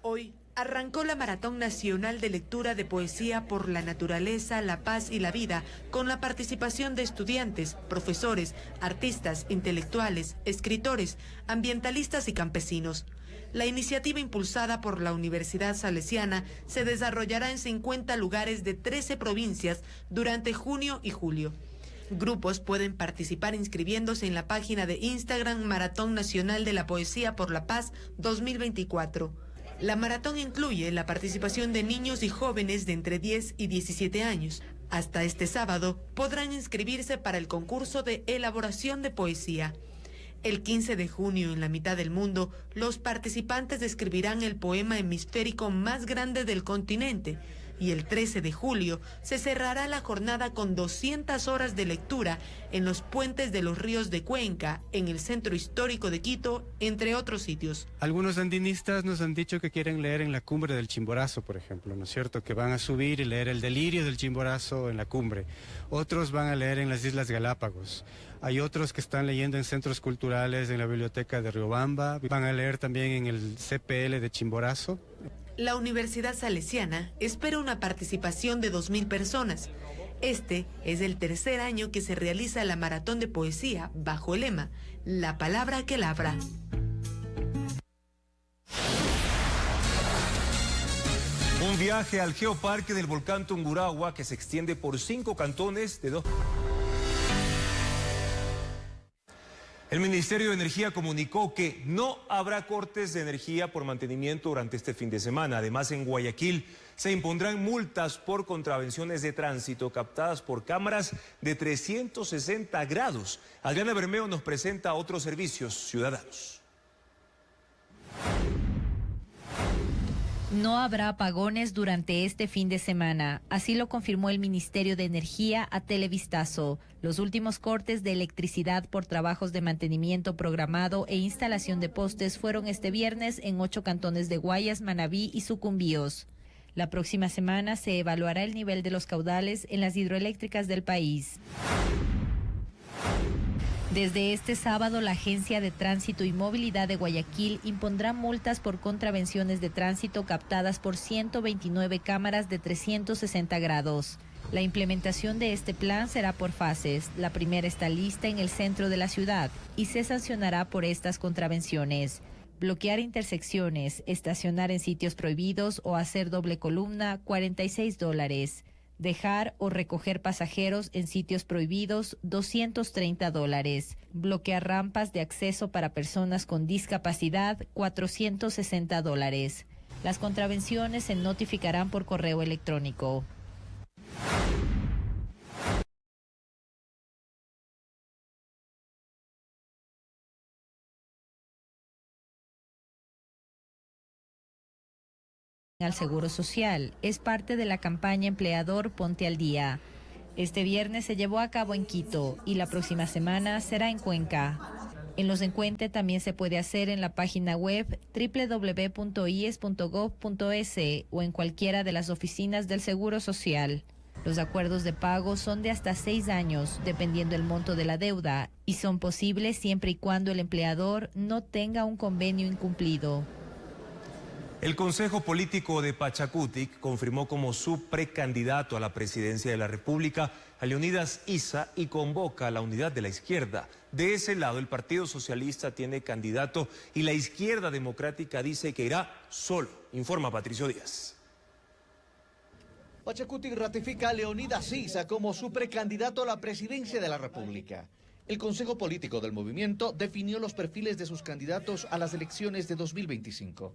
Hoy arrancó la Maratón Nacional de Lectura de Poesía por la Naturaleza, la Paz y la Vida, con la participación de estudiantes, profesores, artistas, intelectuales, escritores, ambientalistas y campesinos. La iniciativa impulsada por la Universidad Salesiana se desarrollará en 50 lugares de 13 provincias durante junio y julio. Grupos pueden participar inscribiéndose en la página de Instagram Maratón Nacional de la Poesía por la Paz 2024. La maratón incluye la participación de niños y jóvenes de entre 10 y 17 años. Hasta este sábado podrán inscribirse para el concurso de elaboración de poesía. El 15 de junio, en la mitad del mundo, los participantes escribirán el poema hemisférico más grande del continente. Y el 13 de julio se cerrará la jornada con 200 horas de lectura en los puentes de los ríos de Cuenca, en el centro histórico de Quito, entre otros sitios. Algunos andinistas nos han dicho que quieren leer en la cumbre del Chimborazo, por ejemplo, ¿no es cierto? Que van a subir y leer el delirio del Chimborazo en la cumbre. Otros van a leer en las Islas Galápagos. Hay otros que están leyendo en centros culturales, en la biblioteca de Riobamba. Van a leer también en el CPL de Chimborazo. La Universidad Salesiana espera una participación de 2.000 personas. Este es el tercer año que se realiza la maratón de poesía bajo el lema La palabra que labra. Un viaje al geoparque del volcán Tungurahua que se extiende por 5 cantones de 2. El Ministerio de Energía comunicó que no habrá cortes de energía por mantenimiento durante este fin de semana. Además, en Guayaquil se impondrán multas por contravenciones de tránsito captadas por cámaras de 360 grados. Adriana Bermeo nos presenta otros servicios ciudadanos. No habrá apagones durante este fin de semana, así lo confirmó el Ministerio de Energía a Televistazo. Los últimos cortes de electricidad por trabajos de mantenimiento programado e instalación de postes fueron este viernes en 8 cantones de Guayas, Manabí y Sucumbíos. La próxima semana se evaluará el nivel de los caudales en las hidroeléctricas del país. Desde este sábado, la Agencia de Tránsito y Movilidad de Guayaquil impondrá multas por contravenciones de tránsito captadas por 129 cámaras de 360 grados. La implementación de este plan será por fases. La primera está lista en el centro de la ciudad y se sancionará por estas contravenciones. Bloquear intersecciones, estacionar en sitios prohibidos o hacer doble columna, $46. Dejar o recoger pasajeros en sitios prohibidos, $230. Bloquear rampas de acceso para personas con discapacidad, $460. Las contravenciones se notificarán por correo electrónico. Al Seguro Social. Es parte de la campaña Empleador Ponte al Día. Este viernes se llevó a cabo en Quito y la próxima semana será en Cuenca. En los encuentres también se puede hacer en la página web www.ies.gov.es o en cualquiera de las oficinas del Seguro Social. Los acuerdos de pago son de hasta 6 años, dependiendo el monto de la deuda, y son posibles siempre y cuando el empleador no tenga un convenio incumplido. El Consejo Político de Pachacutic confirmó como su precandidato a la presidencia de la República a Leonidas Issa y convoca a la unidad de la izquierda. De ese lado, el Partido Socialista tiene candidato y la Izquierda Democrática dice que irá solo, informa Patricio Díaz. Pachacutic ratifica a Leonidas Issa como su precandidato a la presidencia de la República. El Consejo Político del movimiento definió los perfiles de sus candidatos a las elecciones de 2025.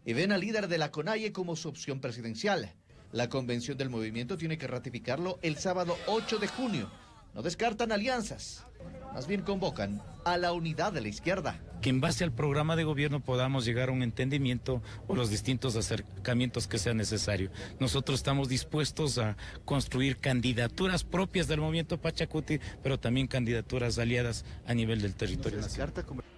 Y ven al líder de la CONAIE como su opción presidencial. La convención del movimiento tiene que ratificarlo el sábado 8 de junio. No descartan alianzas, más bien convocan a la unidad de la izquierda. Que en base al programa de gobierno podamos llegar a un entendimiento o los distintos acercamientos que sea necesario. Nosotros estamos dispuestos a construir candidaturas propias del movimiento Pachacutic, pero también candidaturas aliadas a nivel del territorio nacional.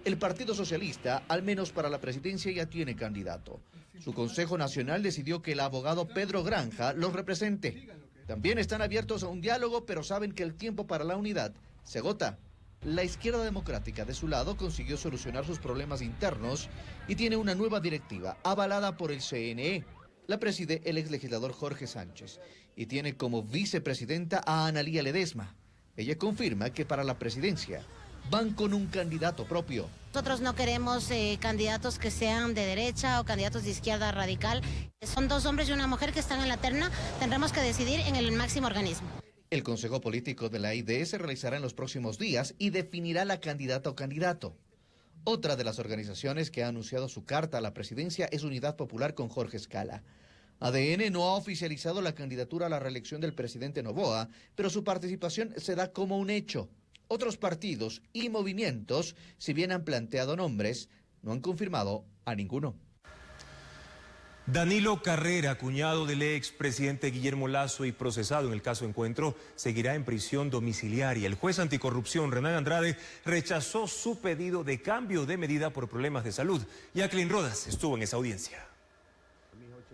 El Partido Socialista, al menos para la presidencia, ya tiene candidato. Su Consejo Nacional decidió que el abogado Pedro Granja los represente. También están abiertos a un diálogo, pero saben que el tiempo para la unidad se agota. La Izquierda Democrática, de su lado, consiguió solucionar sus problemas internos y tiene una nueva directiva, avalada por el CNE. La preside el exlegislador Jorge Sánchez y tiene como vicepresidenta a Analía Ledesma. Ella confirma que para la presidencia van con un candidato propio. Nosotros no queremos candidatos que sean de derecha o candidatos de izquierda radical. Son 2 hombres y una mujer que están en la terna. Tendremos que decidir en el máximo organismo. El Consejo Político de la ID se realizará en los próximos días y definirá la candidata o candidato. Otra de las organizaciones que ha anunciado su carta a la presidencia es Unidad Popular con Jorge Escala. ADN no ha oficializado la candidatura a la reelección del presidente Noboa, pero su participación se da como un hecho. Otros partidos y movimientos, si bien han planteado nombres, no han confirmado a ninguno. Danilo Carrera, cuñado del expresidente Guillermo Lasso y procesado en el caso Encuentro, seguirá en prisión domiciliaria. El juez anticorrupción Renan Andrade rechazó su pedido de cambio de medida por problemas de salud. Jacqueline Rodas estuvo en esa audiencia.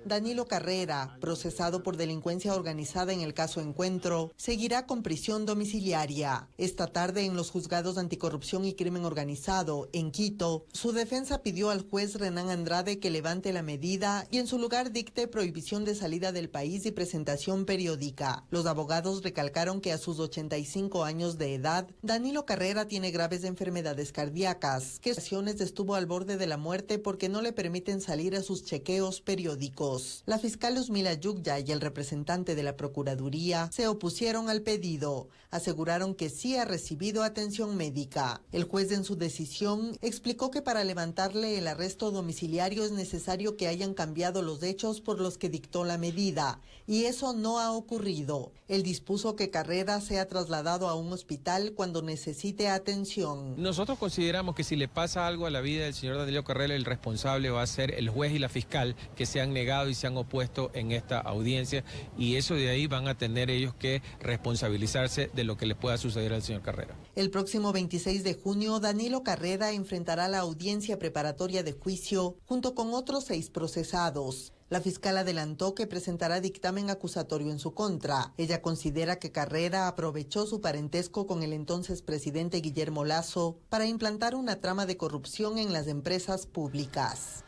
Danilo Carrera, procesado por delincuencia organizada en el caso Encuentro, seguirá con prisión domiciliaria. Esta tarde en los juzgados de anticorrupción y crimen organizado en Quito, su defensa pidió al juez Renan Andrade que levante la medida y en su lugar dicte prohibición de salida del país y presentación periódica. Los abogados recalcaron que a sus 85 años de edad, Danilo Carrera tiene graves enfermedades cardíacas, que en ocasiones estuvo al borde de la muerte porque no le permiten salir a sus chequeos periódicos. La fiscal Luzmila Yugya y el representante de la Procuraduría se opusieron al pedido. Aseguraron que sí ha recibido atención médica. El juez en su decisión explicó que para levantarle el arresto domiciliario es necesario que hayan cambiado los hechos por los que dictó la medida, y eso no ha ocurrido. Él dispuso que Carrera sea trasladado a un hospital cuando necesite atención. Nosotros consideramos que si le pasa algo a la vida del señor Danilo Carrera, el responsable va a ser el juez y la fiscal que se han negado y se han opuesto en esta audiencia, y eso de ahí van a tener ellos que responsabilizarse de lo que le pueda suceder al señor Carrera. El próximo 26 de junio, Danilo Carrera enfrentará la audiencia preparatoria de juicio junto con otros 6 procesados. La fiscal adelantó que presentará dictamen acusatorio en su contra. Ella considera que Carrera aprovechó su parentesco con el entonces presidente Guillermo Lasso para implantar una trama de corrupción en las empresas públicas.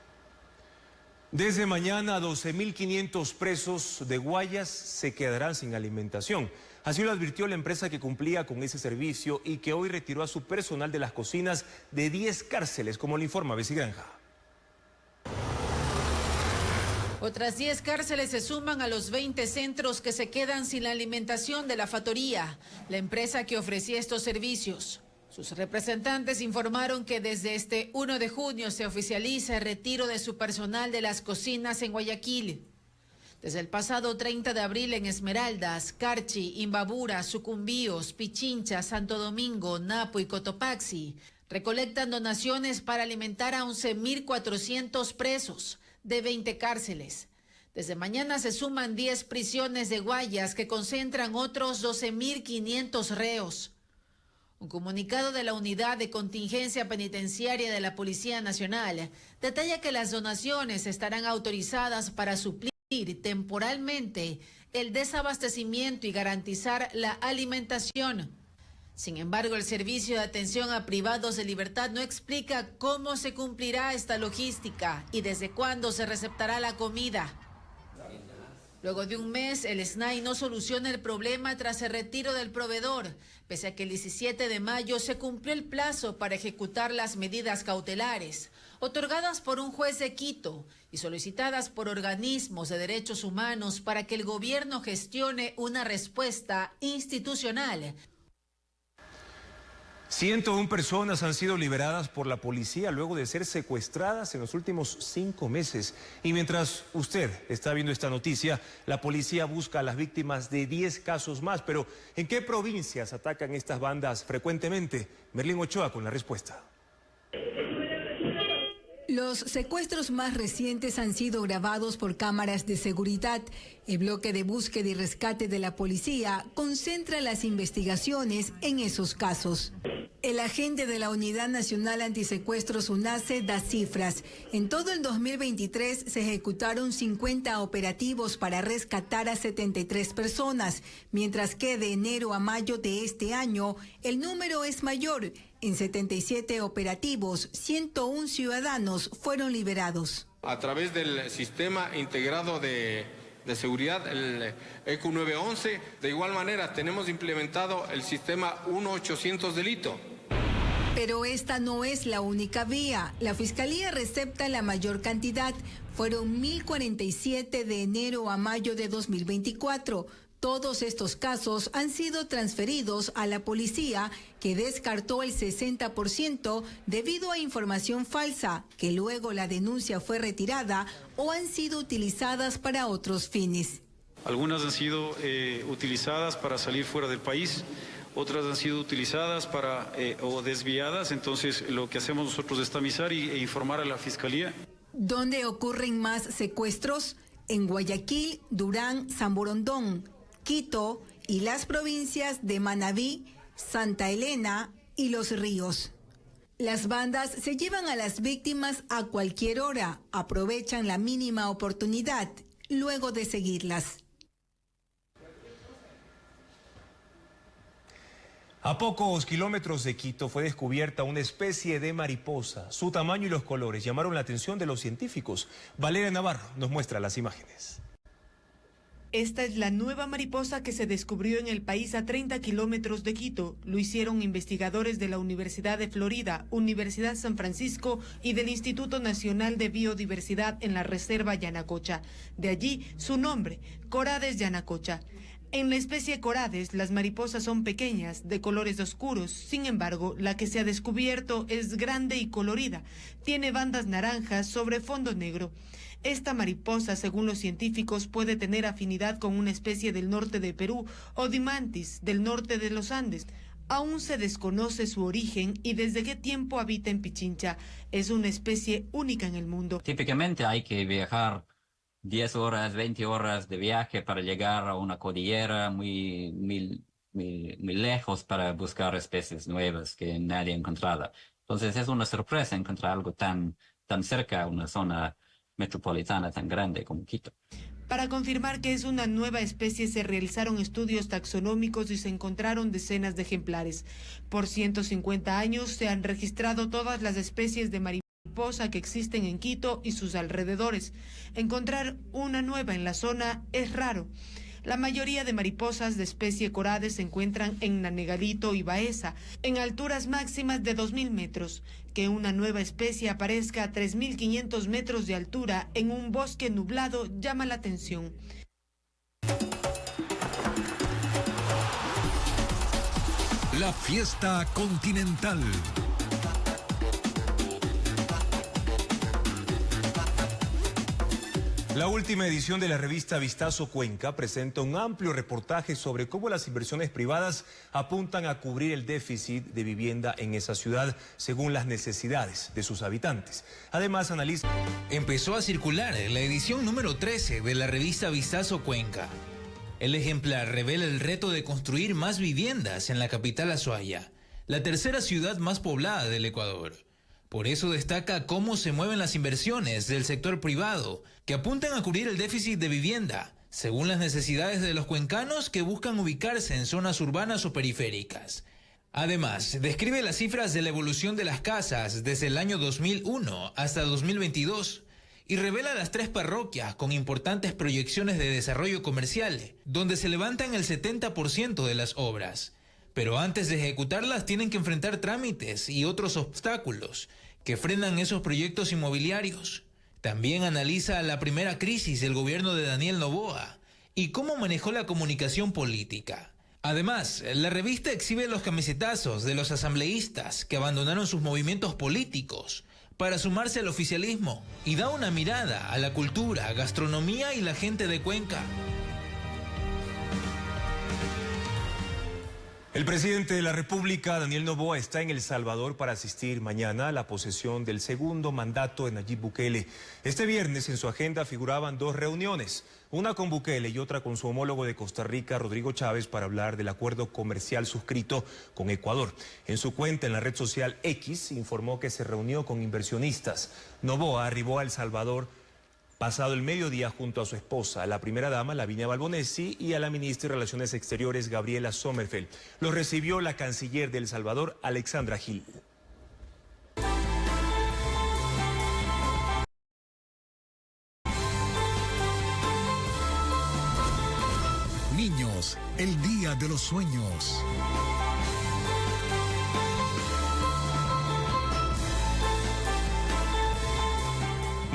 Desde mañana, 12.500 presos de Guayas se quedarán sin alimentación. Así lo advirtió la empresa que cumplía con ese servicio y que hoy retiró a su personal de las cocinas de 10 cárceles, como le informa Bessie Granja. Otras 10 cárceles se suman a los 20 centros que se quedan sin la alimentación de la Factoría, la empresa que ofrecía estos servicios. Sus representantes informaron que desde este 1 de junio se oficializa el retiro de su personal de las cocinas en Guayaquil. Desde el pasado 30 de abril en Esmeraldas, Carchi, Imbabura, Sucumbíos, Pichincha, Santo Domingo, Napo y Cotopaxi recolectan donaciones para alimentar a 11.400 presos de 20 cárceles. Desde mañana se suman 10 prisiones de Guayas que concentran otros 12.500 reos. Un comunicado de la Unidad de Contingencia Penitenciaria de la Policía Nacional detalla que las donaciones estarán autorizadas para suplir temporalmente el desabastecimiento y garantizar la alimentación. Sin embargo, el Servicio de Atención a Privados de Libertad no explica cómo se cumplirá esta logística y desde cuándo se receptará la comida. Luego de un mes, el SNAI no soluciona el problema tras el retiro del proveedor, pese a que el 17 de mayo se cumplió el plazo para ejecutar las medidas cautelares, otorgadas por un juez de Quito y solicitadas por organismos de derechos humanos para que el gobierno gestione una respuesta institucional. 101 personas han sido liberadas por la policía luego de ser secuestradas en los últimos 5 meses. Y mientras usted está viendo esta noticia, la policía busca a las víctimas de 10 casos más. Pero, ¿en qué provincias atacan estas bandas frecuentemente? Merlín Ochoa con la respuesta. Los secuestros más recientes han sido grabados por cámaras de seguridad. El bloque de búsqueda y rescate de la policía concentra las investigaciones en esos casos. El agente de la Unidad Nacional Antisecuestros UNACE da cifras. En todo el 2023 se ejecutaron 50 operativos para rescatar a 73 personas, mientras que de enero a mayo de este año el número es mayor. En 77 operativos, 101 ciudadanos fueron liberados. A través del sistema integrado de seguridad, el ECU 911, de igual manera tenemos implementado el sistema 1800 delito. Pero esta no es la única vía. La Fiscalía recepta la mayor cantidad. Fueron 1.047 de enero a mayo de 2024. Todos estos casos han sido transferidos a la policía, que descartó el 60% debido a información falsa, que luego la denuncia fue retirada o han sido utilizadas para otros fines. Algunas han sido utilizadas para salir fuera del país. Otras han sido utilizadas o desviadas, entonces lo que hacemos nosotros es tamizar e informar a la Fiscalía. ¿Dónde ocurren más secuestros? En Guayaquil, Durán, San Borondón, Quito y las provincias de Manabí, Santa Elena y Los Ríos. Las bandas se llevan a las víctimas a cualquier hora, aprovechan la mínima oportunidad luego de seguirlas. A pocos kilómetros de Quito fue descubierta una especie de mariposa. Su tamaño y los colores llamaron la atención de los científicos. Valeria Navarro nos muestra las imágenes. Esta es la nueva mariposa que se descubrió en el país a 30 kilómetros de Quito. Lo hicieron investigadores de la Universidad de Florida, Universidad San Francisco y del Instituto Nacional de Biodiversidad en la Reserva Yanacocha. De allí su nombre, Corades yanacocha. En la especie Corades, las mariposas son pequeñas, de colores oscuros. Sin embargo, la que se ha descubierto es grande y colorida. Tiene bandas naranjas sobre fondo negro. Esta mariposa, según los científicos, puede tener afinidad con una especie del norte de Perú o Dimantis, del norte de los Andes. Aún se desconoce su origen y desde qué tiempo habita en Pichincha. Es una especie única en el mundo. Típicamente hay que viajar 10 horas, 20 horas de viaje para llegar a una cordillera muy lejos para buscar especies nuevas que nadie ha encontrado. Entonces es una sorpresa encontrar algo tan cerca a una zona metropolitana tan grande como Quito. Para confirmar que es una nueva especie se realizaron estudios taxonómicos y se encontraron decenas de ejemplares. Por 150 años se han registrado todas las especies de mariposa que existen en Quito y sus alrededores. Encontrar una nueva en la zona es raro. La mayoría de mariposas de especie Corades se encuentran en Nanegadito y Baeza, en alturas máximas de 2.000 metros. Que una nueva especie aparezca a 3.500 metros de altura en un bosque nublado llama la atención. La fiesta continental. La última edición de la revista Vistazo Cuenca presenta un amplio reportaje sobre cómo las inversiones privadas apuntan a cubrir el déficit de vivienda en esa ciudad según las necesidades de sus habitantes. Además, analiza... Empezó a circular la edición número 13 de la revista Vistazo Cuenca. El ejemplar revela el reto de construir más viviendas en la capital Azuaya, la tercera ciudad más poblada del Ecuador. Por eso destaca cómo se mueven las inversiones del sector privado, que apuntan a cubrir el déficit de vivienda, según las necesidades de los cuencanos que buscan ubicarse en zonas urbanas o periféricas. Además, describe las cifras de la evolución de las casas desde el año 2001 hasta 2022 y revela las 3 parroquias con importantes proyecciones de desarrollo comercial, donde se levantan el 70% de las obras. Pero antes de ejecutarlas tienen que enfrentar trámites y otros obstáculos que frenan esos proyectos inmobiliarios. También analiza la primera crisis del gobierno de Daniel Noboa y cómo manejó la comunicación política. Además, la revista exhibe los camisetazos de los asambleístas que abandonaron sus movimientos políticos para sumarse al oficialismo y da una mirada a la cultura, gastronomía y la gente de Cuenca. El presidente de la República, Daniel Noboa, está en El Salvador para asistir mañana a la posesión del segundo mandato de Nayib Bukele. Este viernes en su agenda figuraban 2 reuniones, una con Bukele y otra con su homólogo de Costa Rica, Rodrigo Chávez, para hablar del acuerdo comercial suscrito con Ecuador. En su cuenta en la red social X informó que se reunió con inversionistas. Noboa arribó a El Salvador pasado el mediodía junto a su esposa, la primera dama, Lavinia Balbonesi, y a la ministra de Relaciones Exteriores, Gabriela Sommerfeld. Los recibió la canciller de El Salvador, Alexandra Gil. Niños, el día de los sueños.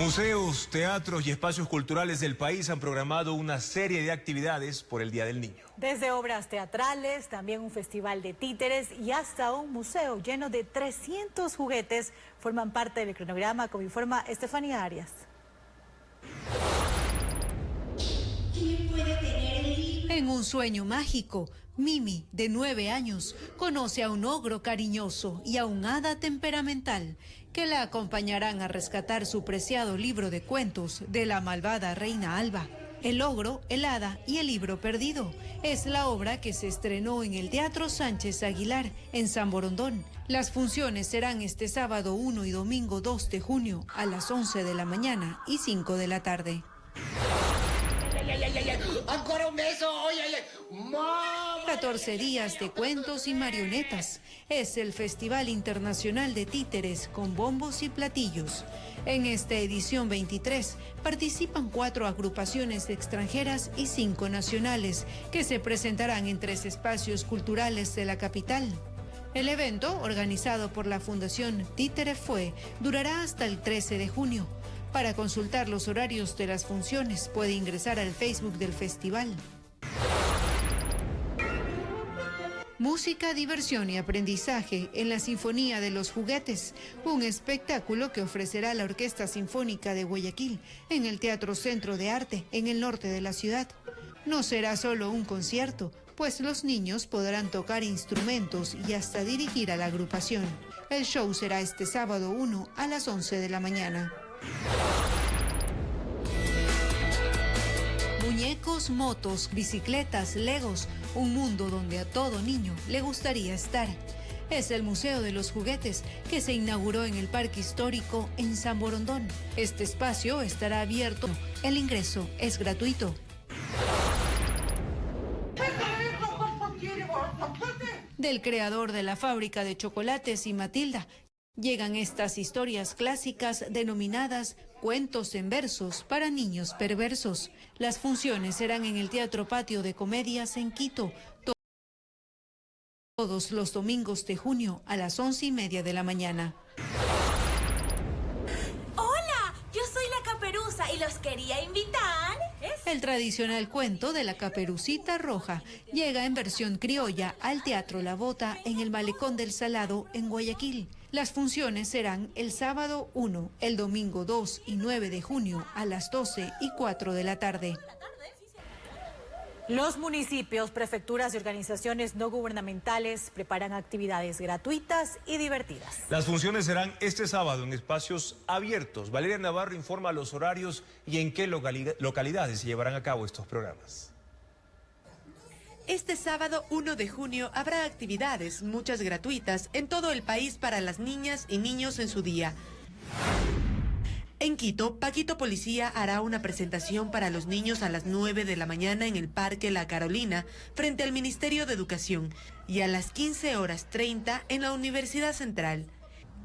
Museos, teatros y espacios culturales del país han programado una serie de actividades por el Día del Niño. Desde obras teatrales, también un festival de títeres y hasta un museo lleno de 300 juguetes forman parte del cronograma, como informa Estefanía Arias. En un sueño mágico, Mimi, de 9 años, conoce a un ogro cariñoso y a un hada temperamental que la acompañarán a rescatar su preciado libro de cuentos de la malvada reina Alba. El ogro, el hada y el libro perdido es la obra que se estrenó en el Teatro Sánchez Aguilar, en San Borondón. Las funciones serán este sábado 1 y domingo 2 de junio a las 11 de la mañana y 5 de la tarde. ¡Ancora un beso! ¡Oye, oye! ¡Mamá! 14 días de cuentos y marionetas. Es el Festival Internacional de Títeres con bombos y platillos. En esta edición 23 participan 4 agrupaciones extranjeras y 5 nacionales que se presentarán en 3 espacios culturales de la capital. El evento, organizado por la Fundación Títere Fue, durará hasta el 13 de junio. Para consultar los horarios de las funciones, puede ingresar al Facebook del festival. Música, diversión y aprendizaje en la Sinfonía de los Juguetes, un espectáculo que ofrecerá la Orquesta Sinfónica de Guayaquil en el Teatro Centro de Arte, en el norte de la ciudad. No será solo un concierto, pues los niños podrán tocar instrumentos y hasta dirigir a la agrupación. El show será este sábado 1 a las 11 de la mañana. Muñecos, motos, bicicletas, legos, un mundo donde a todo niño le gustaría estar. Es el Museo de los Juguetes, que se inauguró en el Parque Histórico en San Borondón. Este espacio estará abierto. El ingreso es gratuito. Del creador de la fábrica de chocolates y Matilda, llegan estas historias clásicas denominadas cuentos en versos para niños perversos. Las funciones serán en el Teatro Patio de Comedias en Quito, todos los domingos de junio a las 11:30 de la mañana. ¡Hola! Yo soy la Caperuza y los quería invitar. El tradicional cuento de la Caperucita Roja llega en versión criolla al Teatro La Bota en el Malecón del Salado en Guayaquil. Las funciones serán el sábado 1, el domingo 2 y 9 de junio a las 12 y 4 de la tarde. Los municipios, prefecturas y organizaciones no gubernamentales preparan actividades gratuitas y divertidas. Las funciones serán este sábado en espacios abiertos. Valeria Navarro informa los horarios y en qué localidades se llevarán a cabo estos programas. Este sábado 1 de junio habrá actividades, muchas gratuitas, en todo el país para las niñas y niños en su día. En Quito, Paquito Policía hará una presentación para los niños a las 9 de la mañana en el Parque La Carolina, frente al Ministerio de Educación, y a las 15:30 en la Universidad Central.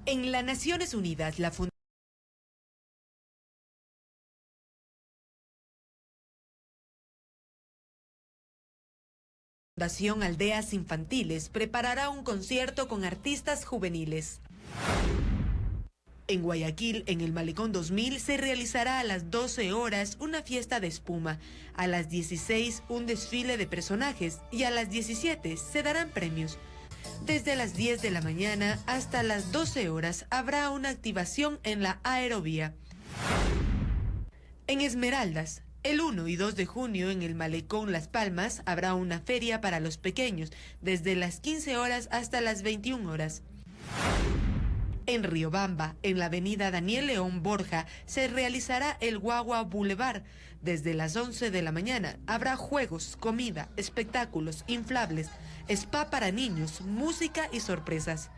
En las Naciones Unidas, la Fundación Aldeas Infantiles preparará un concierto con artistas juveniles. En Guayaquil, en el Malecón 2000, se realizará a las 12 horas una fiesta de espuma, a las 16 un desfile de personajes y a las 17 se darán premios. Desde las 10 de la mañana hasta las 12 horas habrá una activación en la aerovía. En Esmeraldas, el 1 y 2 de junio en el Malecón Las Palmas habrá una feria para los pequeños, desde las 15 horas hasta las 21 horas. En Riobamba, en la avenida Daniel León Borja, se realizará el Guagua Boulevard. Desde las 11 de la mañana habrá juegos, comida, espectáculos, inflables, spa para niños, música y sorpresas.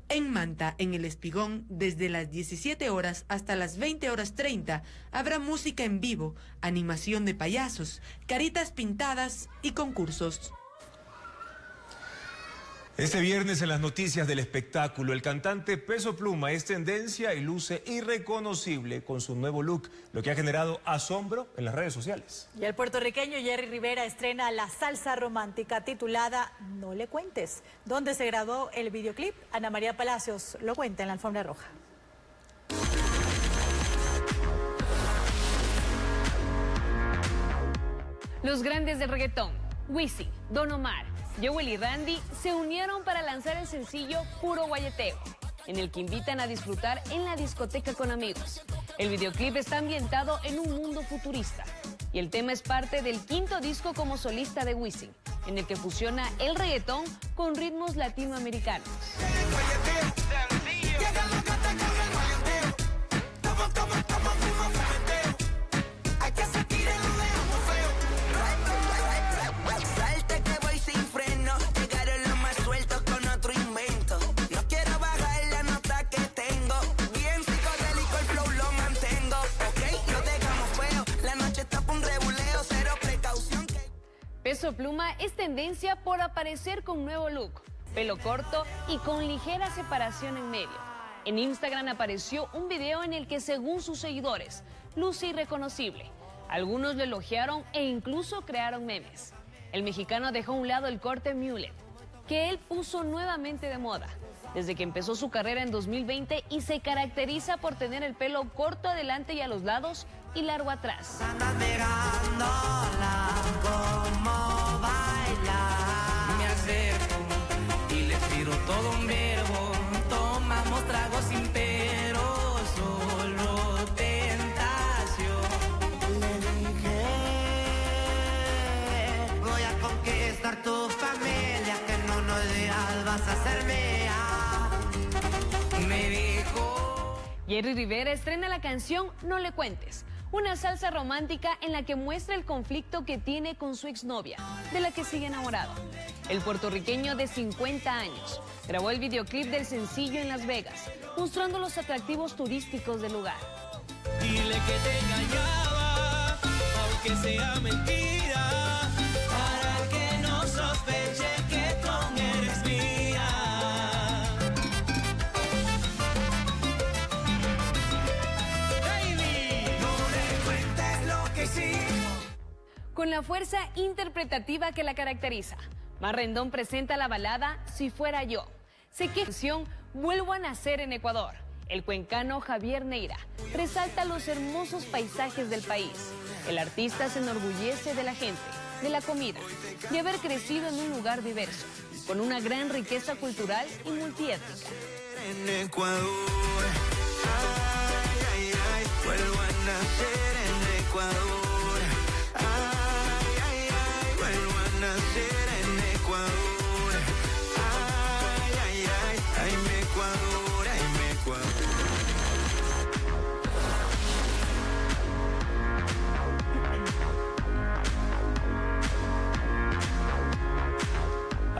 En Manta, en el Espigón, desde las 17 horas hasta las 20:30, habrá música en vivo, animación de payasos, caritas pintadas y concursos. Este viernes en las noticias del espectáculo, el cantante Peso Pluma es tendencia y luce irreconocible con su nuevo look, lo que ha generado asombro en las redes sociales. Y el puertorriqueño Jerry Rivera estrena la salsa romántica titulada No le cuentes, donde se grabó el videoclip. Ana María Palacios lo cuenta en la alfombra roja. Los grandes del reggaetón, Wisin, Don Omar, Jowell y Randy, se unieron para lanzar el sencillo Puro Guayeteo, en el que invitan a disfrutar en la discoteca con amigos. El videoclip está ambientado en un mundo futurista y el tema es parte del 5º disco como solista de Wisin, en el que fusiona el reggaetón con ritmos latinoamericanos. Peso Pluma es tendencia por aparecer con nuevo look, pelo corto y con ligera separación en medio. En Instagram apareció un video en el que, según sus seguidores, luce irreconocible. Algunos lo elogiaron e incluso crearon memes. El mexicano dejó a un lado el corte mullet, que él puso nuevamente de moda, desde que empezó su carrera en 2020 y se caracteriza por tener el pelo corto adelante y a los lados y largo atrás. Todo un verbo, tomamos tragos sin pero, solo tentación. Le dije, voy a conquistar tu familia, que no nos digas vas a ser mía. Me dijo. Jerry Rivera estrena la canción No le cuentes, una salsa romántica en la que muestra el conflicto que tiene con su exnovia, de la que sigue enamorado. El puertorriqueño de 50 años grabó el videoclip del sencillo en Las Vegas, mostrando los atractivos turísticos del lugar. Dile que te engañaba, aunque sea mentira, para que no sospeche que tú eres mía. Baby, no le cuentes lo que hicimos. Con la fuerza interpretativa que la caracteriza, Mar Rendón presenta la balada Si Fuera Yo. Sé que vuelvo a nacer en Ecuador. El cuencano Javier Neira resalta los hermosos paisajes del país. El artista se enorgullece de la gente, de la comida, de haber crecido en un lugar diverso, con una gran riqueza cultural y multiétnica. En Ecuador, ay, ay, ay, vuelvo a nacer en Ecuador. Ay, ay, ay, vuelvo a nacer en Ecuador.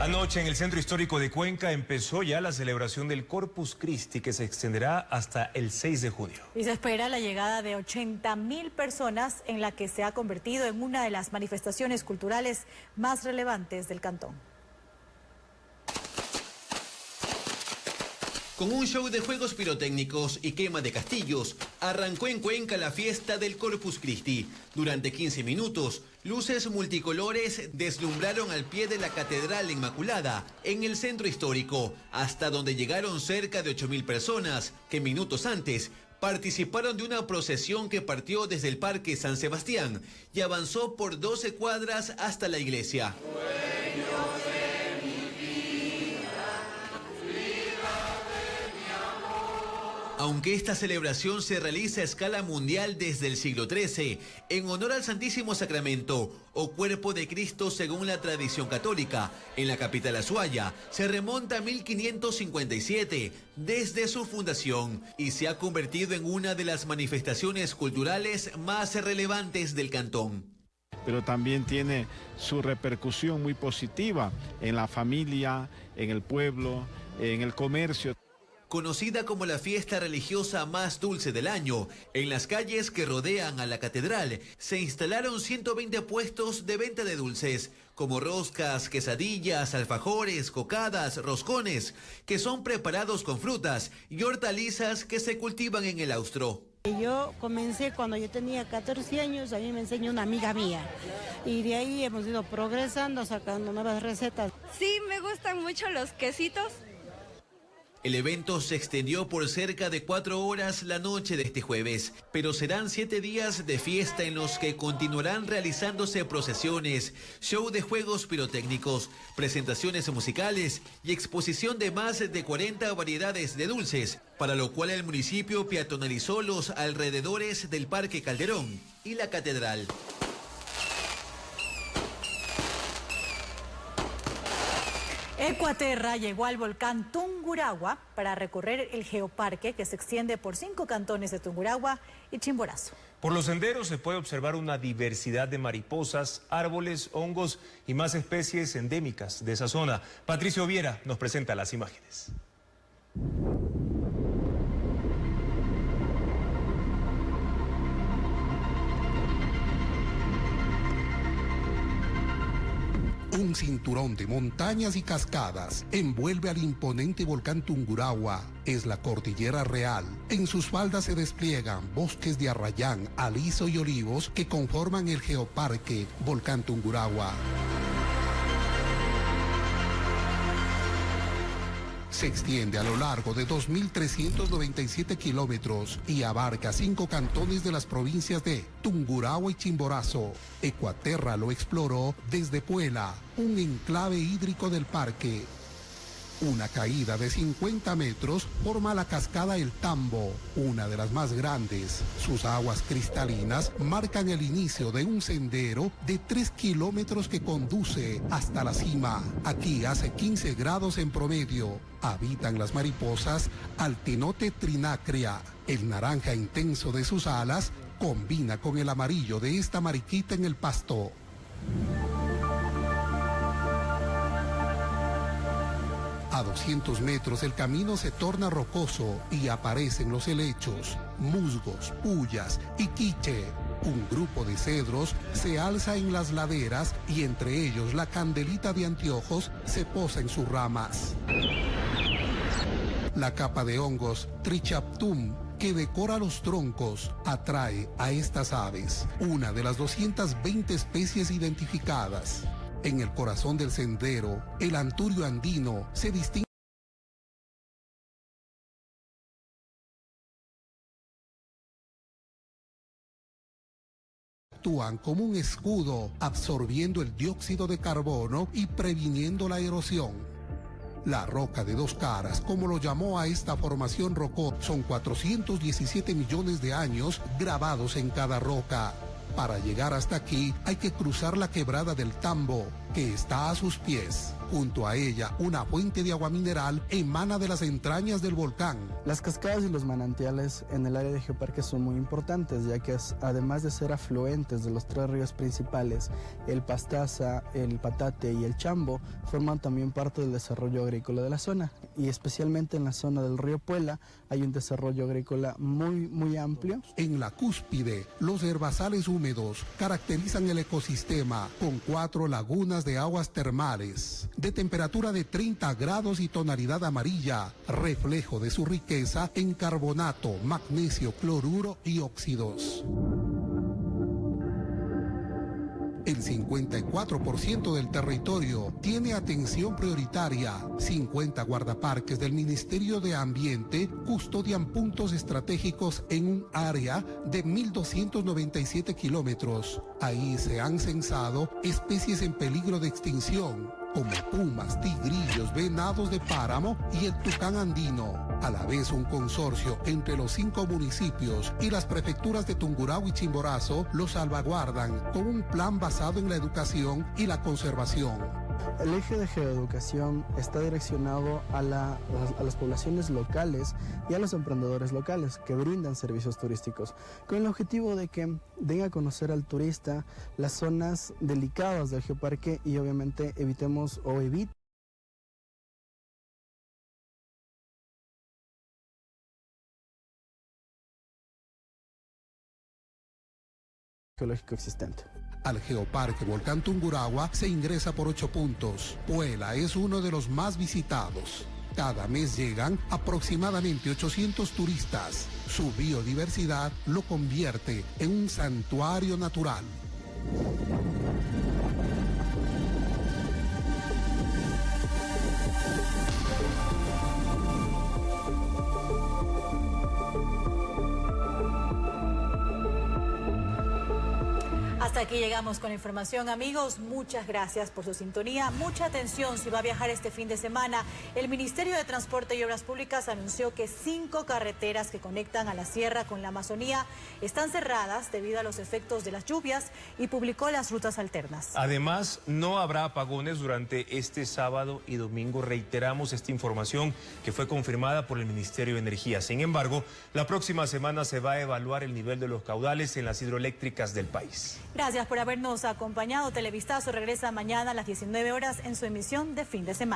Anoche en el Centro Histórico de Cuenca empezó ya la celebración del Corpus Christi, que se extenderá hasta el 6 de junio. Y se espera la llegada de 80.000 personas, en la que se ha convertido en una de las manifestaciones culturales más relevantes del cantón. Con un show de juegos pirotécnicos y quema de castillos, arrancó en Cuenca la fiesta del Corpus Christi. Durante 15 minutos, luces multicolores deslumbraron al pie de la Catedral Inmaculada, en el centro histórico, hasta donde llegaron cerca de 8.000 personas, que minutos antes participaron de una procesión que partió desde el Parque San Sebastián y avanzó por 12 cuadras hasta la iglesia. Aunque esta celebración se realiza a escala mundial desde el siglo XIII, en honor al Santísimo Sacramento, o Cuerpo de Cristo según la tradición católica, en la capital Azuaya, se remonta a 1557, desde su fundación, y se ha convertido en una de las manifestaciones culturales más relevantes del cantón. Pero también tiene su repercusión muy positiva en la familia, en el pueblo, en el comercio. Conocida como la fiesta religiosa más dulce del año, en las calles que rodean a la catedral se instalaron 120 puestos de venta de dulces, como roscas, quesadillas, alfajores, cocadas, roscones, que son preparados con frutas y hortalizas que se cultivan en el austro. Yo comencé cuando yo tenía 14 años, a mí me enseñó una amiga mía y de ahí hemos ido progresando, sacando nuevas recetas. Sí, me gustan mucho los quesitos. El evento se extendió por cerca de 4 horas la noche de este jueves, pero serán 7 días de fiesta en los que continuarán realizándose procesiones, show de juegos pirotécnicos, presentaciones musicales y exposición de más de 40 variedades de dulces, para lo cual el municipio peatonalizó los alrededores del Parque Calderón y la Catedral. Ecuaterra llegó al volcán Tungurahua para recorrer el geoparque que se extiende por 5 cantones de Tungurahua y Chimborazo. Por los senderos se puede observar una diversidad de mariposas, árboles, hongos y más especies endémicas de esa zona. Patricio Viera nos presenta las imágenes. Un cinturón de montañas y cascadas envuelve al imponente volcán Tungurahua. Es la cordillera real. En sus faldas se despliegan bosques de arrayán, aliso y olivos que conforman el geoparque Volcán Tungurahua. Se extiende a lo largo de 2.397 kilómetros y abarca 5 cantones de las provincias de Tungurahua y Chimborazo. Ecuaterra lo exploró desde Puela, un enclave hídrico del parque. Una caída de 50 metros forma la cascada El Tambo, una de las más grandes. Sus aguas cristalinas marcan el inicio de un sendero de 3 kilómetros que conduce hasta la cima. Aquí hace 15 grados en promedio. Habitan las mariposas Altenote trinacria. El naranja intenso de sus alas combina con el amarillo de esta mariquita en el pasto. A 200 metros el camino se torna rocoso y aparecen los helechos, musgos, pullas y quiche. Un grupo de cedros se alza en las laderas y entre ellos la candelita de anteojos se posa en sus ramas. La capa de hongos Trichaptum que decora los troncos atrae a estas aves, una de las 220 especies identificadas. En el corazón del sendero, el anturio andino se distingue. Actúan como un escudo, absorbiendo el dióxido de carbono y previniendo la erosión. La roca de 2 caras, como lo llamó a esta formación rocosa, son 417 millones de años grabados en cada roca. Para llegar hasta aquí hay que cruzar la quebrada del Tambo, que está a sus pies. Junto a ella, una fuente de agua mineral emana de las entrañas del volcán. Las cascadas y los manantiales en el área de geoparque son muy importantes, ya que además de ser afluentes de los 3 ríos principales, el Pastaza, el Patate y el Chambo, forman también parte del desarrollo agrícola de la zona. Y especialmente en la zona del río Puela hay un desarrollo agrícola muy amplio. En la cúspide, los herbazales húmedos caracterizan el ecosistema con 4 lagunas de aguas termales de temperatura de 30 grados y tonalidad amarilla, reflejo de su riqueza en carbonato, magnesio, cloruro y óxidos. El 54% del territorio tiene atención prioritaria. 50 guardaparques del Ministerio de Ambiente custodian puntos estratégicos en un área de 1.297 kilómetros. Ahí se han censado especies en peligro de extinción, como pumas, tigrillos, venados de páramo y el tucán andino. A la vez, un consorcio entre los 5 municipios y las prefecturas de Tungurahua y Chimborazo lo salvaguardan con un plan basado en la educación y la conservación. El eje de geoeducación está direccionado a las poblaciones locales y a los emprendedores locales que brindan servicios turísticos, con el objetivo de que den a conocer al turista las zonas delicadas del geoparque y obviamente evitemos geológico existente. Al geoparque Volcán Tungurahua se ingresa por 8 puntos. Puela es uno de los más visitados. Cada mes llegan aproximadamente 800 turistas. Su biodiversidad lo convierte en un santuario natural. Hasta aquí llegamos con la información, amigos. Muchas gracias por su sintonía. Mucha atención si va a viajar este fin de semana. El Ministerio de Transporte y Obras Públicas anunció que 5 carreteras que conectan a la sierra con la Amazonía están cerradas debido a los efectos de las lluvias y publicó las rutas alternas. Además, no habrá apagones durante este sábado y domingo. Reiteramos esta información que fue confirmada por el Ministerio de Energía. Sin embargo, la próxima semana se va a evaluar el nivel de los caudales en las hidroeléctricas del país. Gracias por habernos acompañado. Televistazo regresa mañana a las 19 horas en su emisión de fin de semana.